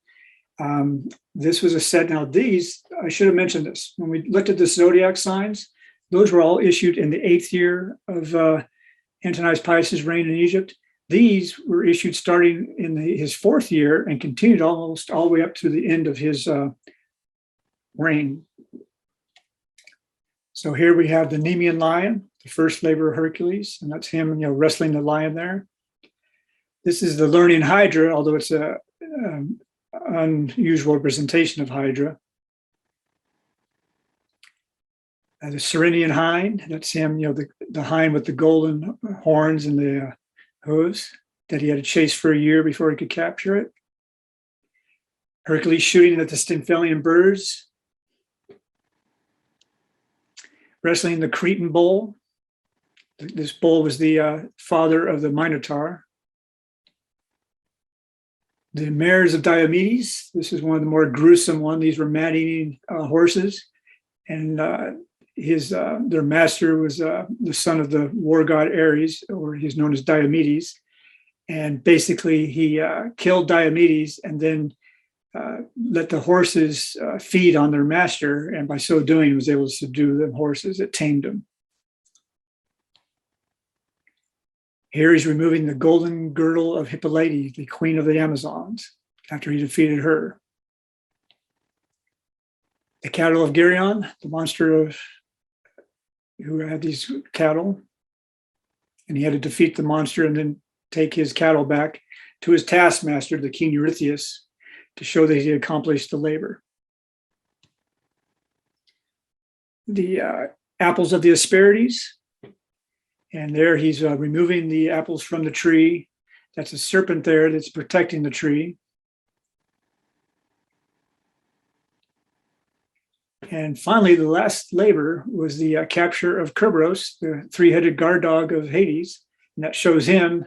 Speaker 3: This was a set. Now these, I should have mentioned this. When we looked at the zodiac signs, those were all issued in the 8th year of Antonius Pius's reign in Egypt. These were issued starting in his 4th year and continued almost all the way up to the end of his reign. So here we have the Nemean lion, the first labor of Hercules, and that's him, wrestling the lion there. This is the Lernaean Hydra, although it's a unusual representation of Hydra. The Cyrenian hind, that's him, the hind with the golden horns and the hooves that he had to chase for a year before he could capture it. Hercules shooting at the Stymphalian birds. Wrestling the Cretan bull. This bull was the father of the Minotaur. The mares of Diomedes. This is one of the more gruesome ones. These were man-eating horses. And their master was the son of the war god Ares, or he's known as Diomedes. And basically he killed Diomedes and then let the horses feed on their master. And by so doing, was able to subdue the horses. It tamed them. Here he's removing the golden girdle of Hippolyte, the queen of the Amazons, after he defeated her. The cattle of Geryon, the monster who had these cattle, and he had to defeat the monster and then take his cattle back to his taskmaster, the king Eureus, to show that he accomplished the labor. The apples of the Hesperides, and there he's removing the apples from the tree. That's a serpent there that's protecting the tree. And finally, the last labor was the capture of Kerberos, the three-headed guard dog of Hades. And that shows him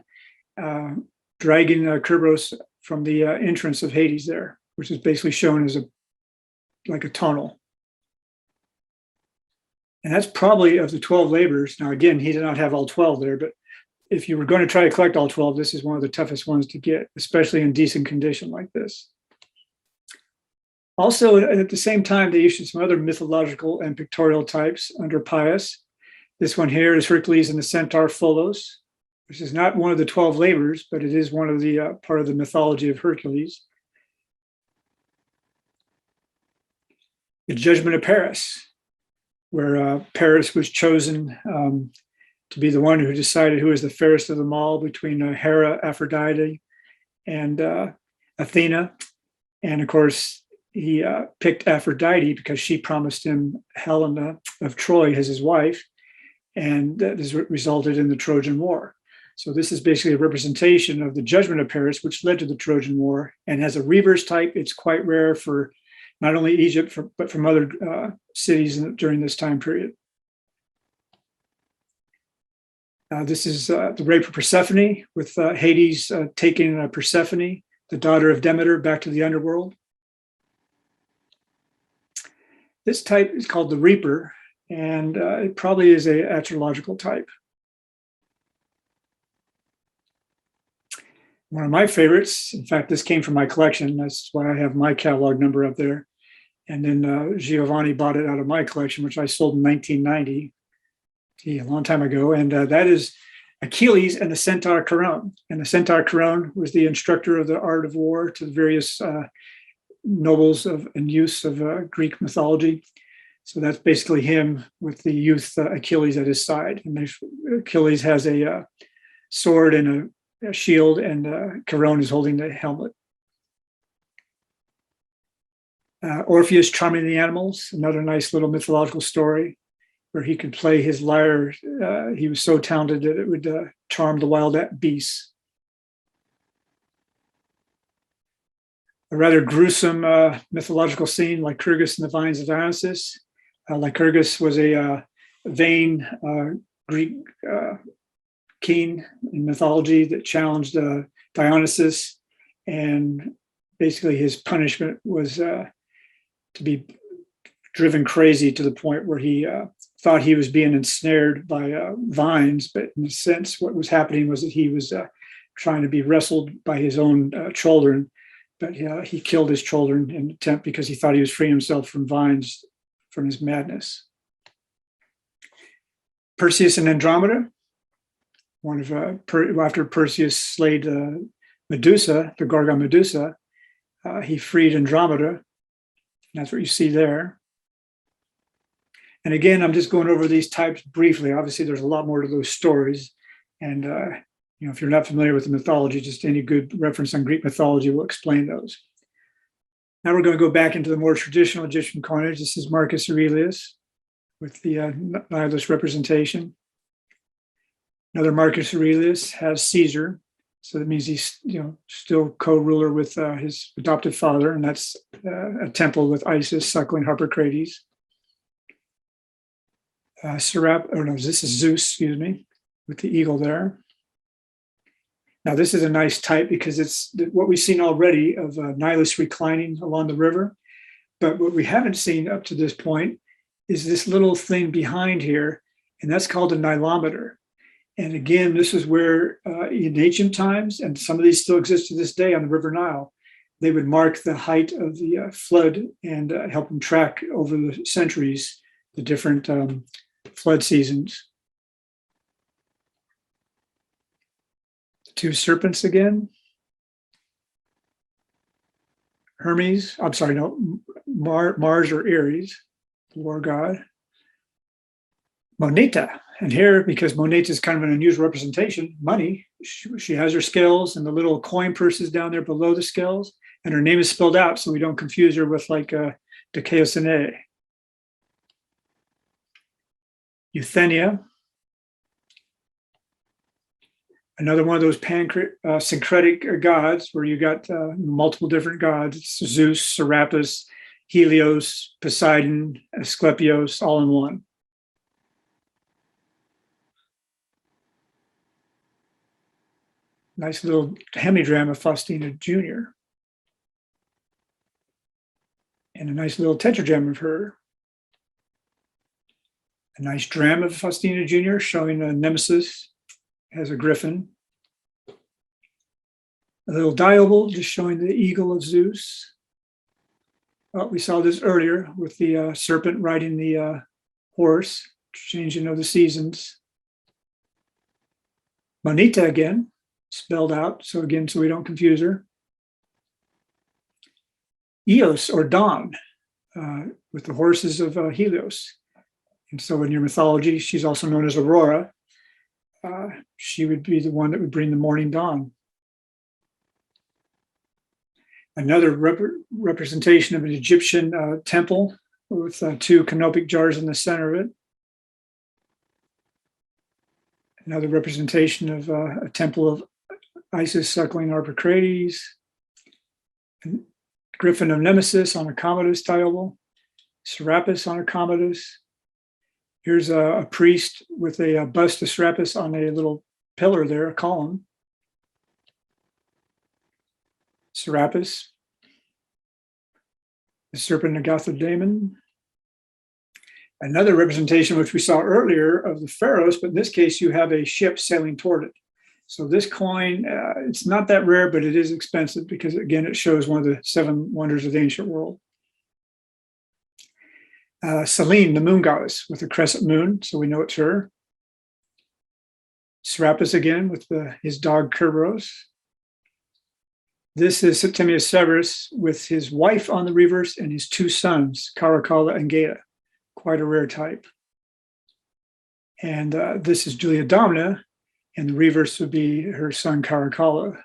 Speaker 3: dragging Kerberos from the entrance of Hades there, which is basically shown as like a tunnel. And that's probably of the 12 labors. Now, again, he did not have all 12 there, but if you were going to try to collect all 12, this is one of the toughest ones to get, especially in decent condition like this. Also, at the same time, they issued some other mythological and pictorial types under Pius. This one here is Hercules and the Centaur Pholos, which is not one of the 12 labors, but it is one of the part of the mythology of Hercules. The Judgment of Paris, where Paris was chosen to be the one who decided who was the fairest of them all between Hera, Aphrodite, and Athena. And of course, he picked Aphrodite because she promised him Helena of Troy as his wife, and that has resulted in the Trojan War. So this is basically a representation of the Judgment of Paris, which led to the Trojan War. And as a reverse type, it's quite rare for not only Egypt, but from other cities during this time period. This is the Rape of Persephone, with Hades taking Persephone, the daughter of Demeter, back to the underworld. This type is called the Reaper, and it probably is an astrological type. One of my favorites, in fact, this came from my collection. That's why I have my catalog number up there. And then Giovanni bought it out of my collection, which I sold in 1990, a long time ago. And that is Achilles and the Centaur Chiron. And the Centaur Chiron was the instructor of the art of war to the various nobles and youths of Greek mythology. So that's basically him with the youth Achilles at his side. And Achilles has a sword and a shield, and Chiron is holding the helmet. Orpheus charming the animals, another nice little mythological story where he could play his lyre. He was so talented that it would charm the wild beasts. A rather gruesome mythological scene, Lycurgus and the Vines of Dionysus. Lycurgus was a vain Greek king in mythology that challenged Dionysus, and basically his punishment was to be driven crazy to the point where he thought he was being ensnared by vines, but in a sense what was happening was that he was trying to be wrestled by his own children, but he killed his children in an attempt because he thought he was freeing himself from vines from his madness. Perseus and Andromeda, after Perseus slayed Medusa, the Gorgon Medusa, he freed Andromeda. That's what you see there. And again, I'm just going over these types briefly. Obviously, there's a lot more to those stories. And if you're not familiar with the mythology, just any good reference on Greek mythology will explain those. Now we're going to go back into the more traditional Egyptian coinage. This is Marcus Aurelius with the nihilist representation. Another Marcus Aurelius has Caesar. So that means he's, still co-ruler with his adopted father, and that's a temple with Isis suckling Harpocrates. This is Zeus, excuse me, with the eagle there. Now this is a nice type because it's what we've seen already of Nilus reclining along the river. But what we haven't seen up to this point is this little thing behind here, and that's called a nilometer. And again, this is where in ancient times, and some of these still exist to this day on the River Nile, they would mark the height of the flood and help them track over the centuries the different flood seasons. The two serpents again. Hermes, I'm sorry, no, Mars or Ares, the war god. Moneta, and here, because Moneta is kind of an unusual representation, money, she has her scales and the little coin purses down there below the scales, and her name is spelled out so we don't confuse her with like Deucalione. Euthenia, another one of those syncretic gods where you got multiple different gods. It's Zeus, Serapis, Helios, Poseidon, Asclepios, all in one. Nice little hemidrama of Faustina Jr. And a nice little tetradrama of her. A nice drama of Faustina Jr. showing Nemesis as a griffin. A little Dioble just showing the eagle of Zeus. Well, we saw this earlier with the serpent riding the horse, changing of the seasons. Moneta again, spelled out, so we don't confuse her. Eos, or Dawn, with the horses of Helios. And so in your mythology, she's also known as Aurora. She would be the one that would bring the morning dawn. Another representation of an Egyptian temple with two canopic jars in the center of it. Another representation of a temple of Isis suckling Harpocrates. Griffin of Nemesis on a Commodus Dioble. Serapis on a Commodus. Here's a priest with a bust of Serapis on a little pillar there, a column. Serapis. The serpent Agathodamon. Another representation, which we saw earlier, of the pharaohs, but in this case, you have a ship sailing toward it. So this coin, it's not that rare, but it is expensive because, again, it shows one of the seven wonders of the ancient world. Selene, the moon goddess, with a crescent moon, so we know it's her. Serapis again with his dog Kerberos. This is Septimius Severus with his wife on the reverse and his two sons, Caracalla and Gaeta. Quite a rare type. And this is Julia Domina, and the reverse would be her son Caracalla.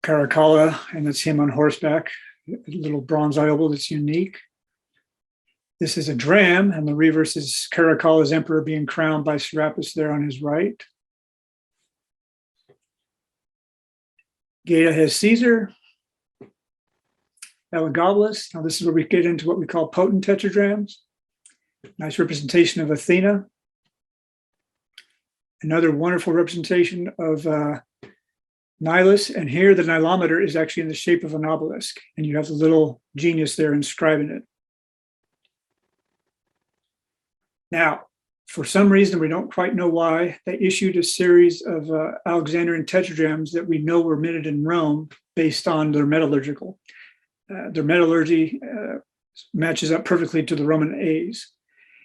Speaker 3: Caracalla, and that's him on horseback, a little bronze Dioble that's unique. This is a dram, and the reverse is Caracalla's emperor being crowned by Serapis there on his right. Gaeta has Caesar. Elagabalus. Now this is where we get into what we call potent tetradrams. Nice representation of Athena. Another wonderful representation of Nilus, and here the nilometer is actually in the shape of an obelisk, and you have the little genius there inscribing it. Now, for some reason, we don't quite know why, they issued a series of Alexandrian tetradrams that we know were minted in Rome based on their metallurgical. Their metallurgy matches up perfectly to the Roman A's.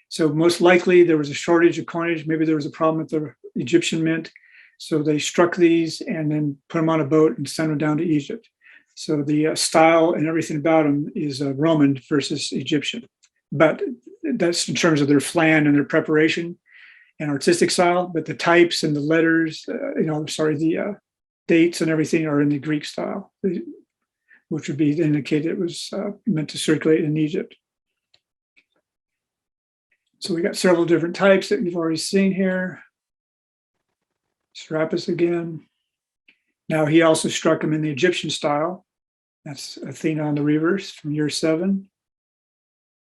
Speaker 3: So most likely there was a shortage of coinage. Maybe there was a problem with the Egyptian mint. So they struck these and then put them on a boat and sent them down to Egypt. So the style and everything about them is Roman versus Egyptian. But that's in terms of their flan and their preparation and artistic style. But the types and the letters, the dates and everything are in the Greek style, which would be indicate it was meant to circulate in Egypt. So we got several different types that you've already seen here. Serapis again. Now he also struck him in the Egyptian style. That's Athena on the reverse from year 7.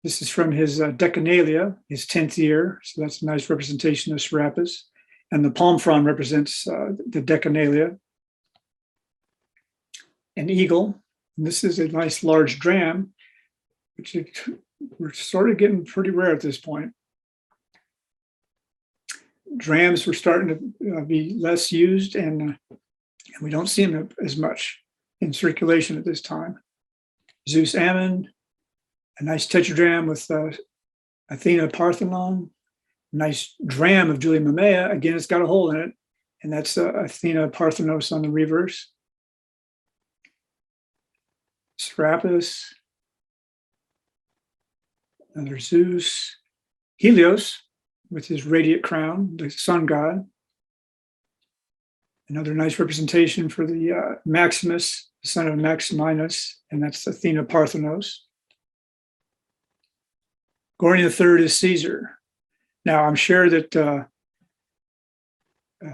Speaker 3: This is from his Decanelia, his 10th year. So that's a nice representation of Serapis. And the palm frond represents the Decanelia. An eagle. And this is a nice large dram, which we're sort of getting pretty rare at this point. Drams were starting to be less used, and we don't see them as much in circulation at this time. Zeus Almond, a nice tetradram with Athena Parthenon, nice dram of Julia Mamaea. Again, it's got a hole in it, and that's Athena Parthenos on the reverse. Serapis, another Zeus. Helios with his radiant crown, the sun god. Another nice representation for the Maximus, the son of Maximinus, and that's Athena Parthenos. Gordian III is Caesar. Now, I'm sure that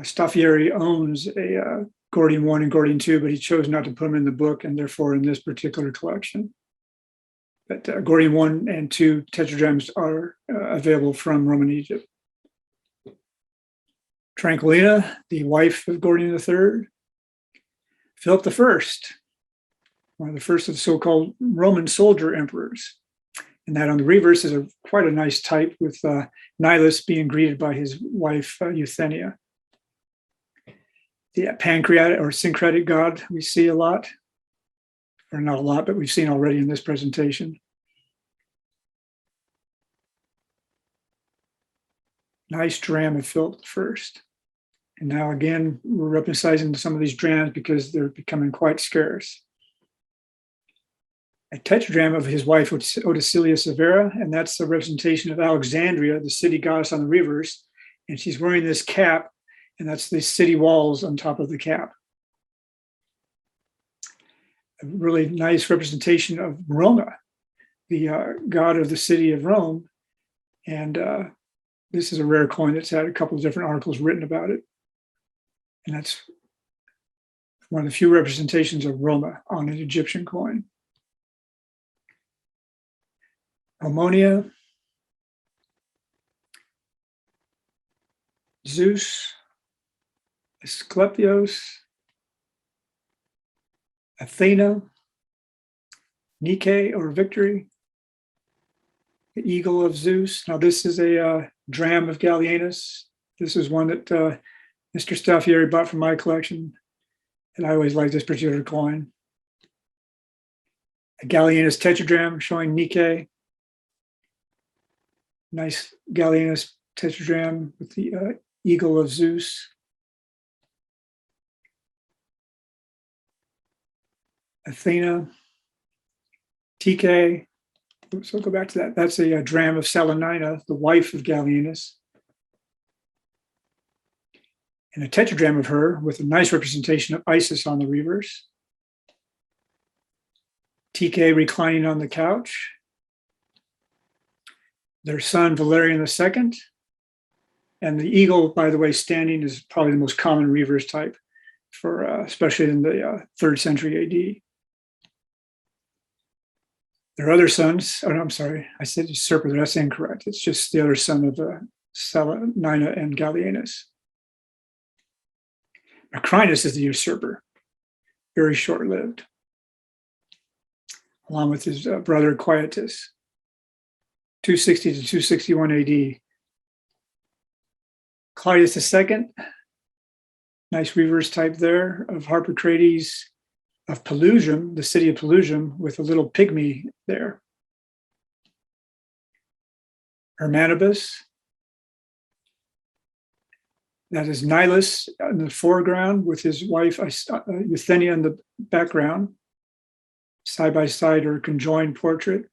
Speaker 3: Staffieri owns a Gordian I and Gordian II, but he chose not to put them in the book, and therefore in this particular collection. But Gordian I and II tetradrams are available from Roman Egypt. Tranquillina, the wife of Gordian III. Philip I, one of the first of the so-called Roman soldier emperors. And that on the reverse is quite a nice type with Nilus being greeted by his wife, Euthenia. The pancreatic or syncretic god we see a lot, or not a lot, but we've seen already in this presentation. Nice dram of Philip I. And now again, we're emphasizing some of these drams because they're becoming quite scarce. A tetradram of his wife, Oticilia Severa, and that's a representation of Alexandria, the city goddess on the reverse. And she's wearing this cap, and that's the city walls on top of the cap. A really nice representation of Roma, the god of the city of Rome. And this is a rare coin that's had a couple of different articles written about it. And that's one of the few representations of Roma on an Egyptian coin. Ammonia, Zeus, Asclepios, Athena, Nike or victory, the eagle of Zeus. Now this is a dram of Gallienus. This is one that Mr. Staffieri bought from my collection, and I always like this particular coin. A Gallienus tetradram showing Nike. Nice Gallienus tetradram with the eagle of Zeus. Athena, TK. Oops, we'll go back to that. That's a dram of Salinina, the wife of Gallienus. And a tetradram of her with a nice representation of Isis on the reverse. TK reclining on the couch. Their son, Valerian II. And the eagle, by the way, standing is probably the most common reverse type, for especially in the 3rd century AD. Their other sons, oh no, I'm sorry, I said usurper, that's incorrect. It's just the other son of Salinina and Gallienus. Macrinus is the usurper, very short-lived, along with his brother Quietus, 260 to 261 AD. Claudius II, nice reverse type there of Harpocrates of Pelusium, the city of Pelusium, with a little pygmy there. Hermannibus, that is Nilus in the foreground with his wife Euthenia in the background, side by side or conjoined portrait.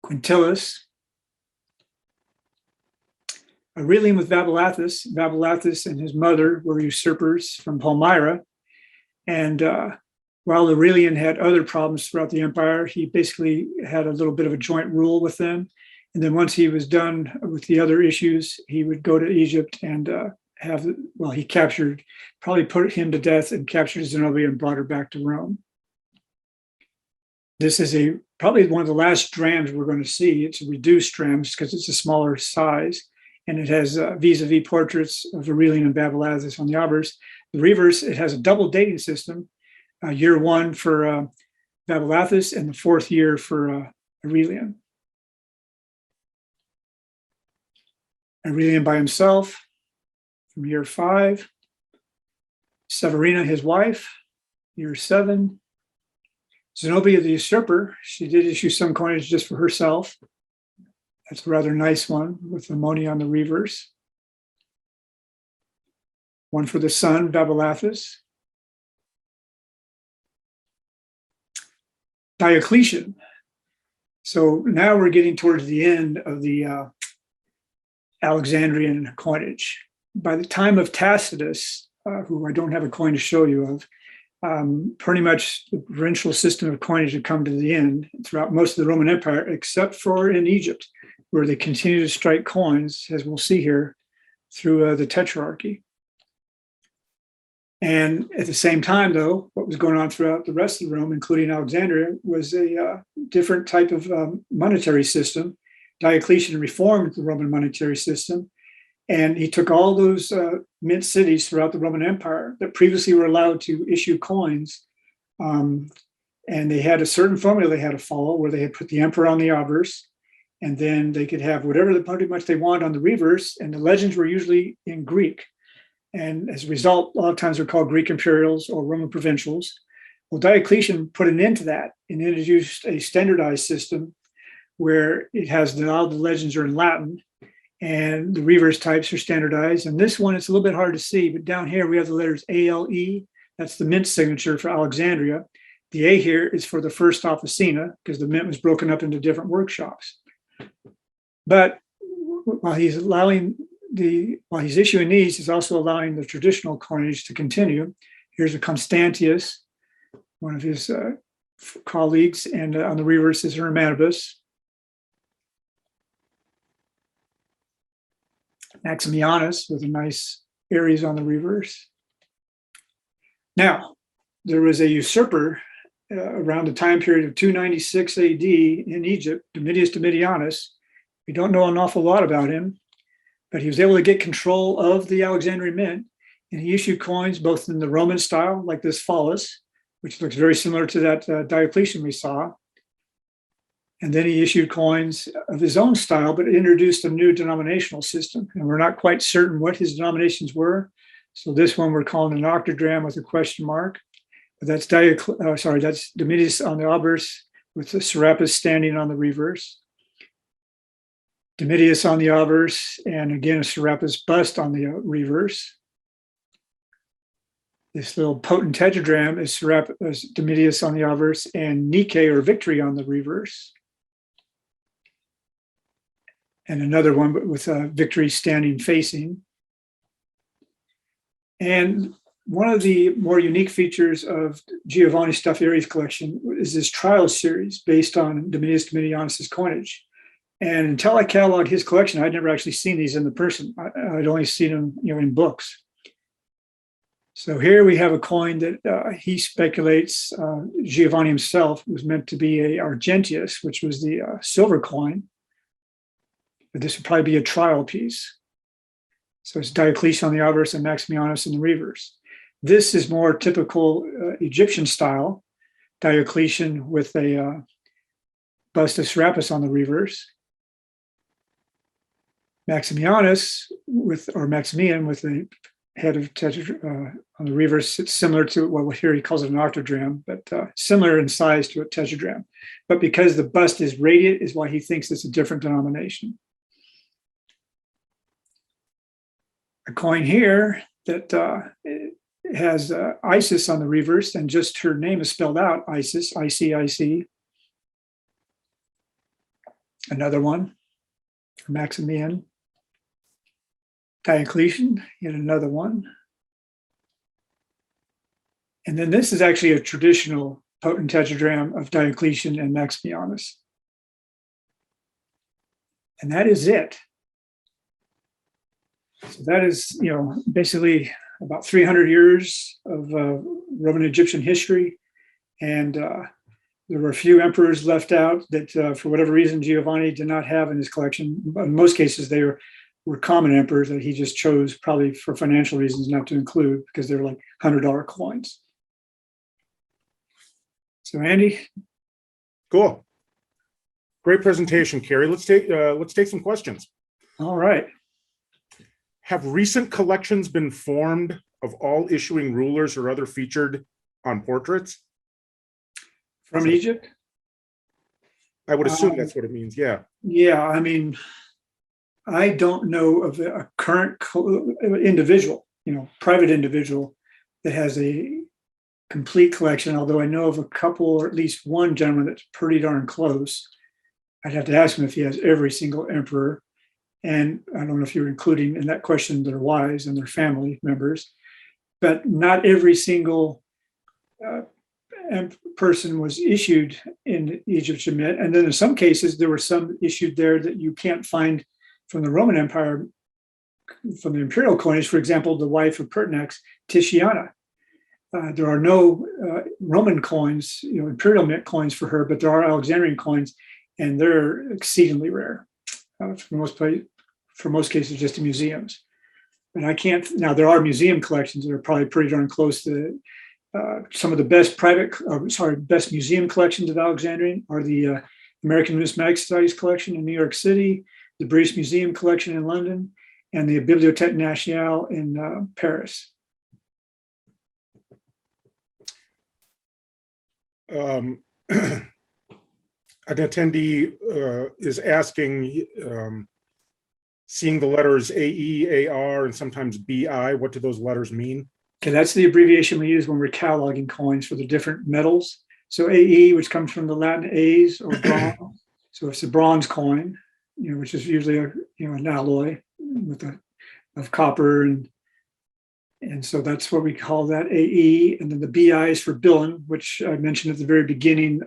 Speaker 3: Quintillus, Aurelian with Vaballathus. Vaballathus and his mother were usurpers from Palmyra. And while Aurelian had other problems throughout the empire, he basically had a little bit of a joint rule with them. And then once he was done with the other issues, he would go to Egypt and he captured, probably put him to death and captured Zenobia and brought her back to Rome. This is probably one of the last drams we're going to see. It's a reduced drams because it's a smaller size, and it has vis-a-vis portraits of Aurelian and Babylathus on the obverse. The reverse, it has a double dating system, year 1 for Babylathus and the 4th year for Aurelian. Aurelian by himself from year 5. Severina, his wife, year 7. Zenobia the usurper, she did issue some coinage just for herself. That's a rather nice one with ammonia on the reverse. One for the son, Babylathus. Diocletian. So now we're getting towards the end of the Alexandrian coinage. By the time of Tacitus, who I don't have a coin to show you of, pretty much the provincial system of coinage had come to the end throughout most of the Roman Empire, except for in Egypt, where they continue to strike coins, as we'll see here, through the Tetrarchy. And at the same time, though, what was going on throughout the rest of Rome, including Alexandria, was a different type of monetary system. Diocletian reformed the Roman monetary system, and he took all those mint cities throughout the Roman Empire that previously were allowed to issue coins. And they had a certain formula they had to follow, where they had put the emperor on the obverse, and then they could have whatever pretty much they want on the reverse. And the legends were usually in Greek. And as a result, a lot of times they're called Greek imperials or Roman provincials. Well, Diocletian put an end to that and introduced a standardized system where it has all the legends are in Latin, and the reverse types are standardized. And this one, it's a little bit hard to see, but down here we have the letters ALE. That's the mint signature for Alexandria. The A here is for the first officina, because the mint was broken up into different workshops. But while he's issuing these, he's also allowing the traditional coinage to continue. Here's a Constantius, one of his colleagues, and on the reverse is Hermannibus. Maximianus with a nice Aries on the reverse. Now, there was a usurper around the time period of 296 AD in Egypt, Domitius Domitianus. We don't know an awful lot about him, but he was able to get control of the Alexandrian mint, and he issued coins both in the Roman style, like this phallus, which looks very similar to that Diocletian we saw. And then he issued coins of his own style, but introduced a new denominational system. And we're not quite certain what his denominations were. So this one we're calling an octodram with a question mark. But that's that's Domitius on the obverse with the Serapis standing on the reverse. Domitius on the obverse, and again a Serapis bust on the reverse. This little potent tetragram is Domitius on the obverse and Nike or victory on the reverse. And another one with victory standing facing. And one of the more unique features of Giovanni Staffieri's collection is this trial series based on Domitius Domitianus' coinage. And until I cataloged his collection, I'd never actually seen these in the person. I'd only seen them, in books. So here we have a coin that he speculates Giovanni himself was meant to be a Argentius, which was the silver coin. But this would probably be a trial piece. So it's Diocletian on the obverse and Maximianus in the reverse. This is more typical Egyptian style, Diocletian with a bust of Serapis on the reverse. Maximian with the head of on the reverse. It's similar to, well, here he calls it an octodram, but similar in size to a tetragram. But because the bust is radiate is why he thinks it's a different denomination. A coin here that has Isis on the reverse, and just her name is spelled out, Isis, ICIC. Another one, Maximian. Diocletian, yet another one. And then this is actually a traditional potent tetragram of Diocletian and Maximianus. And that is it. So that is, basically about 300 years of Roman Egyptian history. And there were a few emperors left out that, for whatever reason, Giovanni did not have in his collection. In most cases, they were common emperors that he just chose, probably for financial reasons, not to include, because they were like $100 coins. So, Andy?
Speaker 2: Cool. Great presentation, Kerry. Let's take some questions.
Speaker 3: All right.
Speaker 2: Have recent collections been formed of all issuing rulers or other featured on portraits?
Speaker 3: From Egypt?
Speaker 2: I would assume that's what it means, yeah.
Speaker 3: Yeah, I mean, I don't know of a current individual, private individual that has a complete collection, although I know of a couple, or at least one gentleman that's pretty darn close. I'd have to ask him if he has every single emperor. And I don't know if you're including in that question their wives and their family members, but not every single person was issued in Egyptian Mint. And then in some cases, there were some issued there that you can't find from the Roman Empire, from the imperial coinage. For example, the wife of Pertinax, Titiana. There are no Roman coins, imperial mint coins for her, but there are Alexandrian coins, and they're exceedingly rare. For most cases, just in museums. And I can't, now there are museum collections that are probably pretty darn close to some of the best museum collections of Alexandrian are the American Numismatic Society's collection in New York City, the British Museum collection in London, and the Bibliothèque Nationale in Paris.
Speaker 2: An attendee is asking, seeing the letters AE, AR, and sometimes BI, what do those letters mean?
Speaker 3: Okay, that's the abbreviation we use when we're cataloging coins for the different metals. So AE, which comes from the Latin A's, or bronze. So it's a bronze coin, which is usually an alloy of copper, and so that's what we call that AE. And then the BI is for Billion, which I mentioned at the very beginning.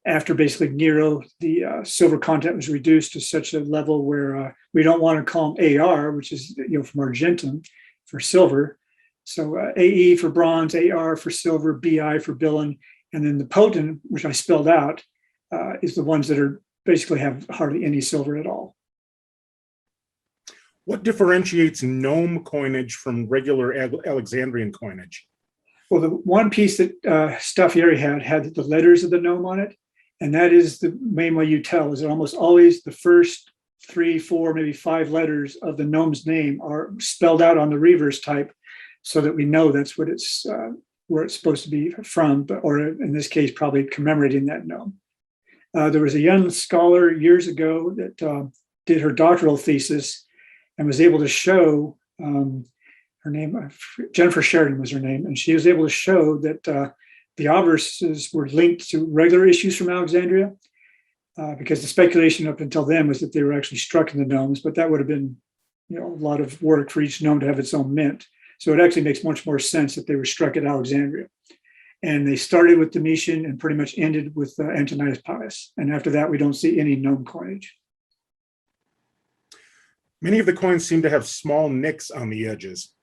Speaker 3: After basically Nero, the silver content was reduced to such a level where we don't want to call them AR, which is from Argentum for silver. So AE for bronze, AR for silver, BI for Billion, and then the potent, which I spelled out, is the ones that are basically have hardly any silver at all.
Speaker 2: What differentiates gnome coinage from regular Alexandrian coinage?
Speaker 3: Well, the one piece that Staffieri had the letters of the gnome on it. And that is the main way you tell, is that almost always the first 3, 4, maybe 5 letters of the gnome's name are spelled out on the reverse type, so that we know that's what it's where it's supposed to be from, or in this case, probably commemorating that gnome. There was a young scholar years ago that did her doctoral thesis and was able to show, her name, Jennifer Sheridan was her name, and she was able to show that the obverses were linked to regular issues from Alexandria, because the speculation up until then was that they were actually struck in the gnomes, but that would have been a lot of work for each gnome to have its own mint. So it actually makes much more sense that they were struck at Alexandria. And they started with Domitian and pretty much ended with Antonius Pius. And after that, we don't see any gnome coinage.
Speaker 2: Many of the coins seem to have small nicks on the edges.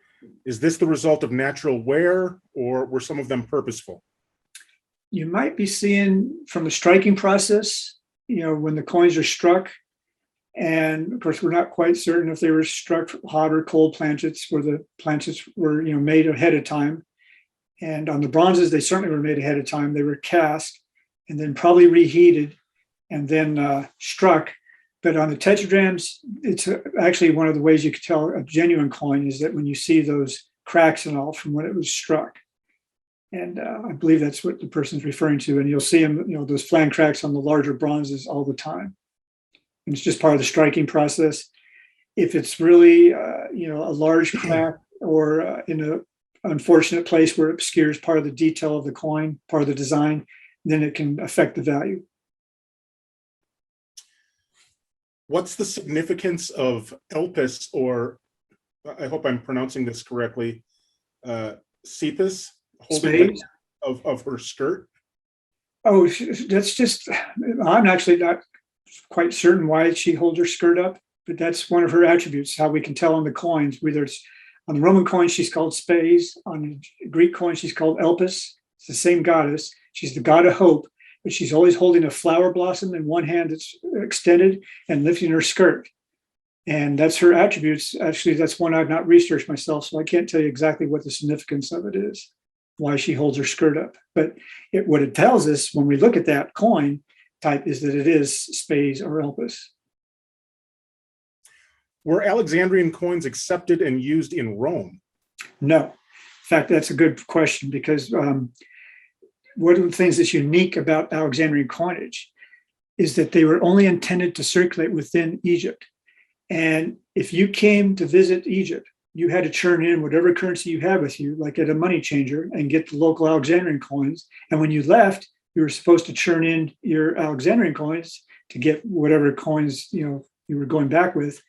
Speaker 2: Is this the result of natural wear, or were some of them purposeful?
Speaker 3: You might be seeing from the striking process, when the coins are struck. And of course, we're not quite certain if they were struck hot or cold planchets, where the planchets were, made ahead of time. And on the bronzes, they certainly were made ahead of time. They were cast and then probably reheated and then struck. But on the tetradrachms, it's actually one of the ways you could tell a genuine coin is that when you see those cracks and all from when it was struck. And I believe that's what the person's referring to. And you'll see them, those flang cracks on the larger bronzes all the time. And it's just part of the striking process. If it's really, a large crack or in an unfortunate place where it obscures part of the detail of the coin, part of the design, then it can affect the value.
Speaker 2: What's the significance of Elpis, or I hope I'm pronouncing this correctly, Cephas, holding of her skirt?
Speaker 3: Oh, that's just, I'm actually not quite certain why she holds her skirt up, but that's one of her attributes, how we can tell on the coins, whether it's on the Roman coin, she's called Spes. On the Greek coin, she's called Elpis. It's the same goddess. She's the god of hope, but she's always holding a flower blossom in one hand that's extended and lifting her skirt. And that's her attributes. Actually, that's one I've not researched myself, so I can't tell you exactly what the significance of it is, why she holds her skirt up. But what it tells us when we look at that coin type is that it is Spes or Elpis.
Speaker 2: Were Alexandrian coins accepted and used in Rome?
Speaker 3: No. In fact, that's a good question, because one of the things that's unique about Alexandrian coinage is that they were only intended to circulate within Egypt. And if you came to visit Egypt, you had to churn in whatever currency you had with you, like at a money changer, and get the local Alexandrian coins. And when you left, you were supposed to churn in your Alexandrian coins to get whatever coins you were going back with.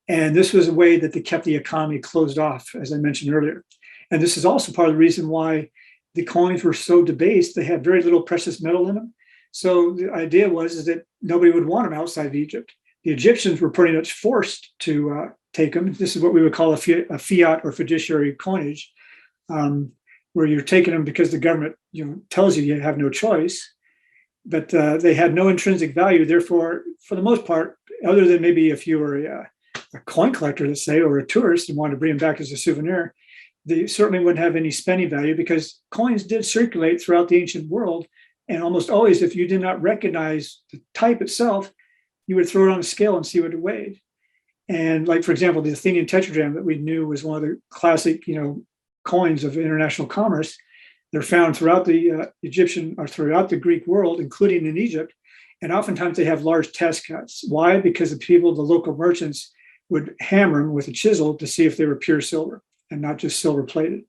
Speaker 3: And this was a way that they kept the economy closed off, as I mentioned earlier. And this is also part of the reason why the coins were so debased. They had very little precious metal in them. So the idea was that nobody would want them outside of Egypt. The Egyptians were pretty much forced to take them. This is what we would call a fiat or fiduciary coinage, where you're taking them because the government tells you have no choice. But they had no intrinsic value. Therefore, for the most part, other than maybe if you were a coin collector, let's say, or a tourist and wanted to bring them back as a souvenir, they certainly wouldn't have any spending value, because coins did circulate throughout the ancient world. And almost always, if you did not recognize the type itself, you would throw it on a scale and see what it weighed. And like, for example, the Athenian tetradrachm that we knew was one of the classic, coins of international commerce. They're found throughout the Egyptian or throughout the Greek world, including in Egypt. And oftentimes they have large test cuts. Why? Because the local merchants, would hammer them with a chisel to see if they were pure silver and not just silver plated.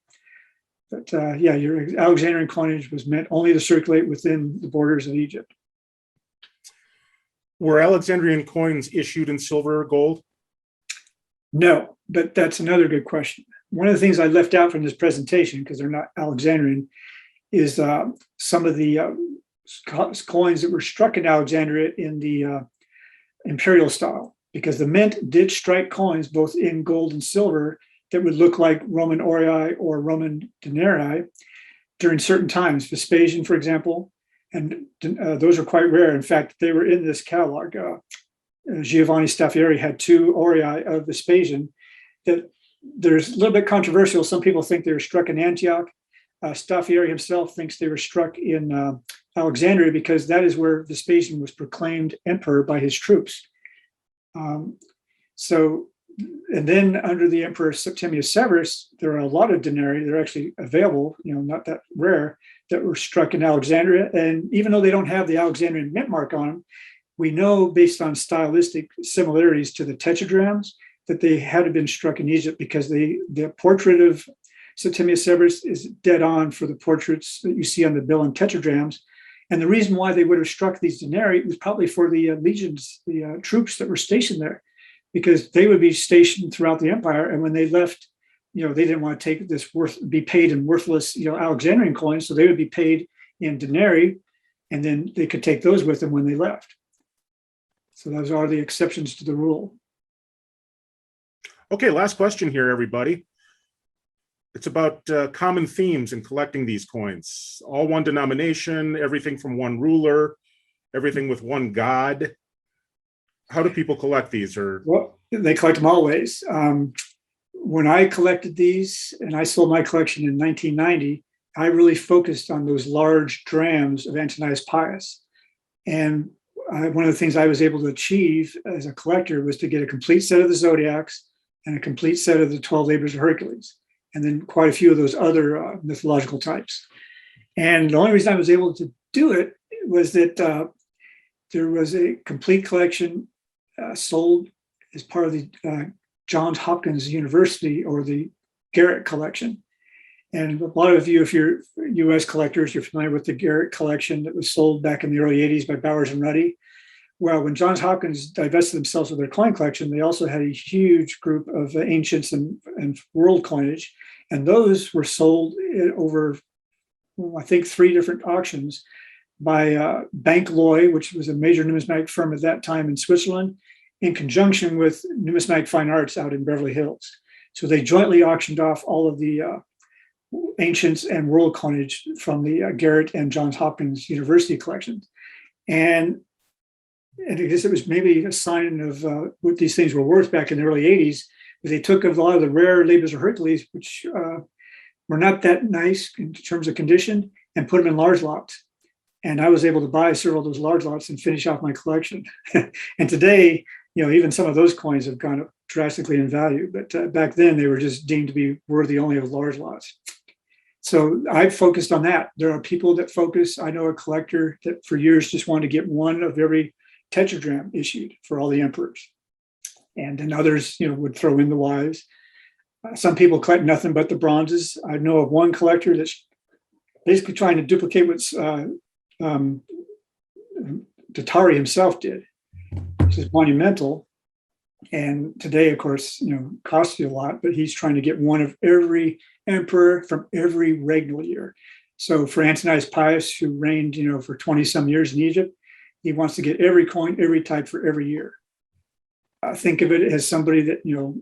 Speaker 3: But your Alexandrian coinage was meant only to circulate within the borders of Egypt.
Speaker 2: Were Alexandrian coins issued in silver or gold?
Speaker 3: No, but that's another good question. One of the things I left out from this presentation, because they're not Alexandrian, is some of the coins that were struck in Alexandria in the imperial style, because the mint did strike coins both in gold and silver that would look like Roman aurei or Roman denarii during certain times. Vespasian, for example, and those are quite rare. In fact, they were in this catalog. Giovanni Staffieri had 2 aurei of Vespasian that there's a little bit controversial. Some people think they were struck in Antioch. Staffieri himself thinks they were struck in Alexandria, because that is where Vespasian was proclaimed emperor by his troops. And then under the Emperor Septimius Severus, there are a lot of denarii. They're actually available, not that rare, that were struck in Alexandria. And even though they don't have the Alexandrian mint mark on them, we know based on stylistic similarities to the tetradrachms that they had been struck in Egypt, because the portrait of Septimius Severus is dead on for the portraits that you see on the bill and tetradrachms. And the reason why they would have struck these denarii was probably for the legions, the troops that were stationed there, because they would be stationed throughout the empire. And when they left, they didn't want to take this be paid in worthless, Alexandrian coins. So they would be paid in denarii, and then they could take those with them when they left. So those are the exceptions to the rule.
Speaker 2: Okay, last question here, everybody. It's about common themes in collecting these coins. All one denomination, everything from one ruler, everything with one god. How do people collect these?
Speaker 3: Well, they collect them always. When I collected these, and I sold my collection in 1990, I really focused on those large drams of Antonius Pius. And one of the things I was able to achieve as a collector was to get a complete set of the Zodiacs and a complete set of the 12 labors of Hercules, and then quite a few of those other mythological types. And the only reason I was able to do it was that there was a complete collection sold as part of the Johns Hopkins University, or the Garrett Collection. And a lot of you, if you're US collectors, you're familiar with the Garrett Collection that was sold back in the early 80s by Bowers and Ruddy. Well, when Johns Hopkins divested themselves of their coin collection, they also had a huge group of ancients and world coinage. And those were sold over, I think, 3 different auctions by Bank Loy, which was a major numismatic firm at that time in Switzerland, in conjunction with Numismatic Fine Arts out in Beverly Hills. So they jointly auctioned off all of the ancients and world coinage from the Garrett and Johns Hopkins University collections. And I guess it was maybe a sign of what these things were worth back in the early 80s. They took a lot of the rare labors of Hercules, which were not that nice in terms of condition, and put them in large lots. And I was able to buy several of those large lots and finish off my collection. And today, even some of those coins have gone up drastically in value, but back then they were just deemed to be worthy only of large lots. So I focused on that. There are people that focus. I know a collector that for years just wanted to get one of every tetradrachm issued for all the emperors. And then others, would throw in the wives. Some people collect nothing but the bronzes. I know of one collector that's basically trying to duplicate what Datari himself did, which is monumental. And today, of course, costs you a lot, but he's trying to get one of every emperor from every regnal year. So for Antonius Pius, who reigned, for 20 some years in Egypt, he wants to get every coin, every type for every year. Think of it as somebody that,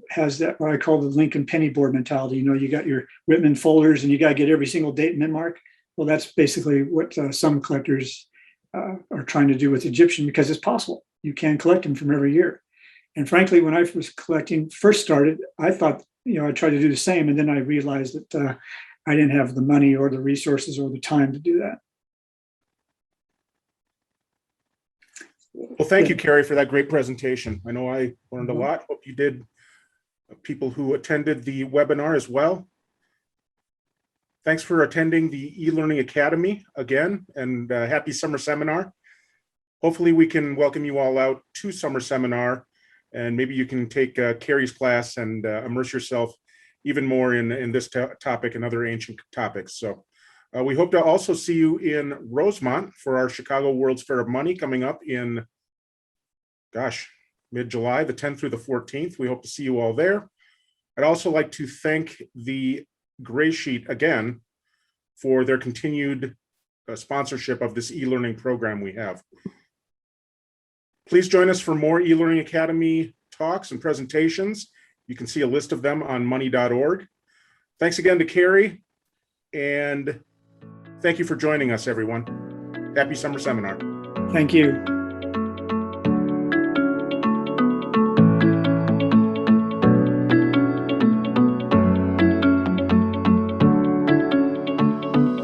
Speaker 3: has that, what I call the Lincoln penny board mentality. You got your Whitman folders and you got to get every single date mint mark. Well, that's basically what some collectors are trying to do with Egyptian, because it's possible. You can collect them from every year. And frankly, when I was first started, I thought, I'd try to do the same. And then I realized that I didn't have the money or the resources or the time to do that.
Speaker 2: Well, thank you, Kerry, for that great presentation. I know I learned a lot. Hope you did. People who attended the webinar as well. Thanks for attending the eLearning Academy again, and happy summer seminar. Hopefully we can welcome you all out to summer seminar, and maybe you can take Kerry's class and immerse yourself even more in this topic and other ancient topics. So we hope to also see you in Rosemont for our Chicago World's Fair of Money coming up in, mid-July, the 10th through the 14th. We hope to see you all there. I'd also like to thank the Gray Sheet again for their continued sponsorship of this e-learning program we have. Please join us for more eLearning Academy talks and presentations. You can see a list of them on money.org. Thanks again to Kerry, and thank you for joining us, everyone. Happy summer seminar.
Speaker 3: Thank you.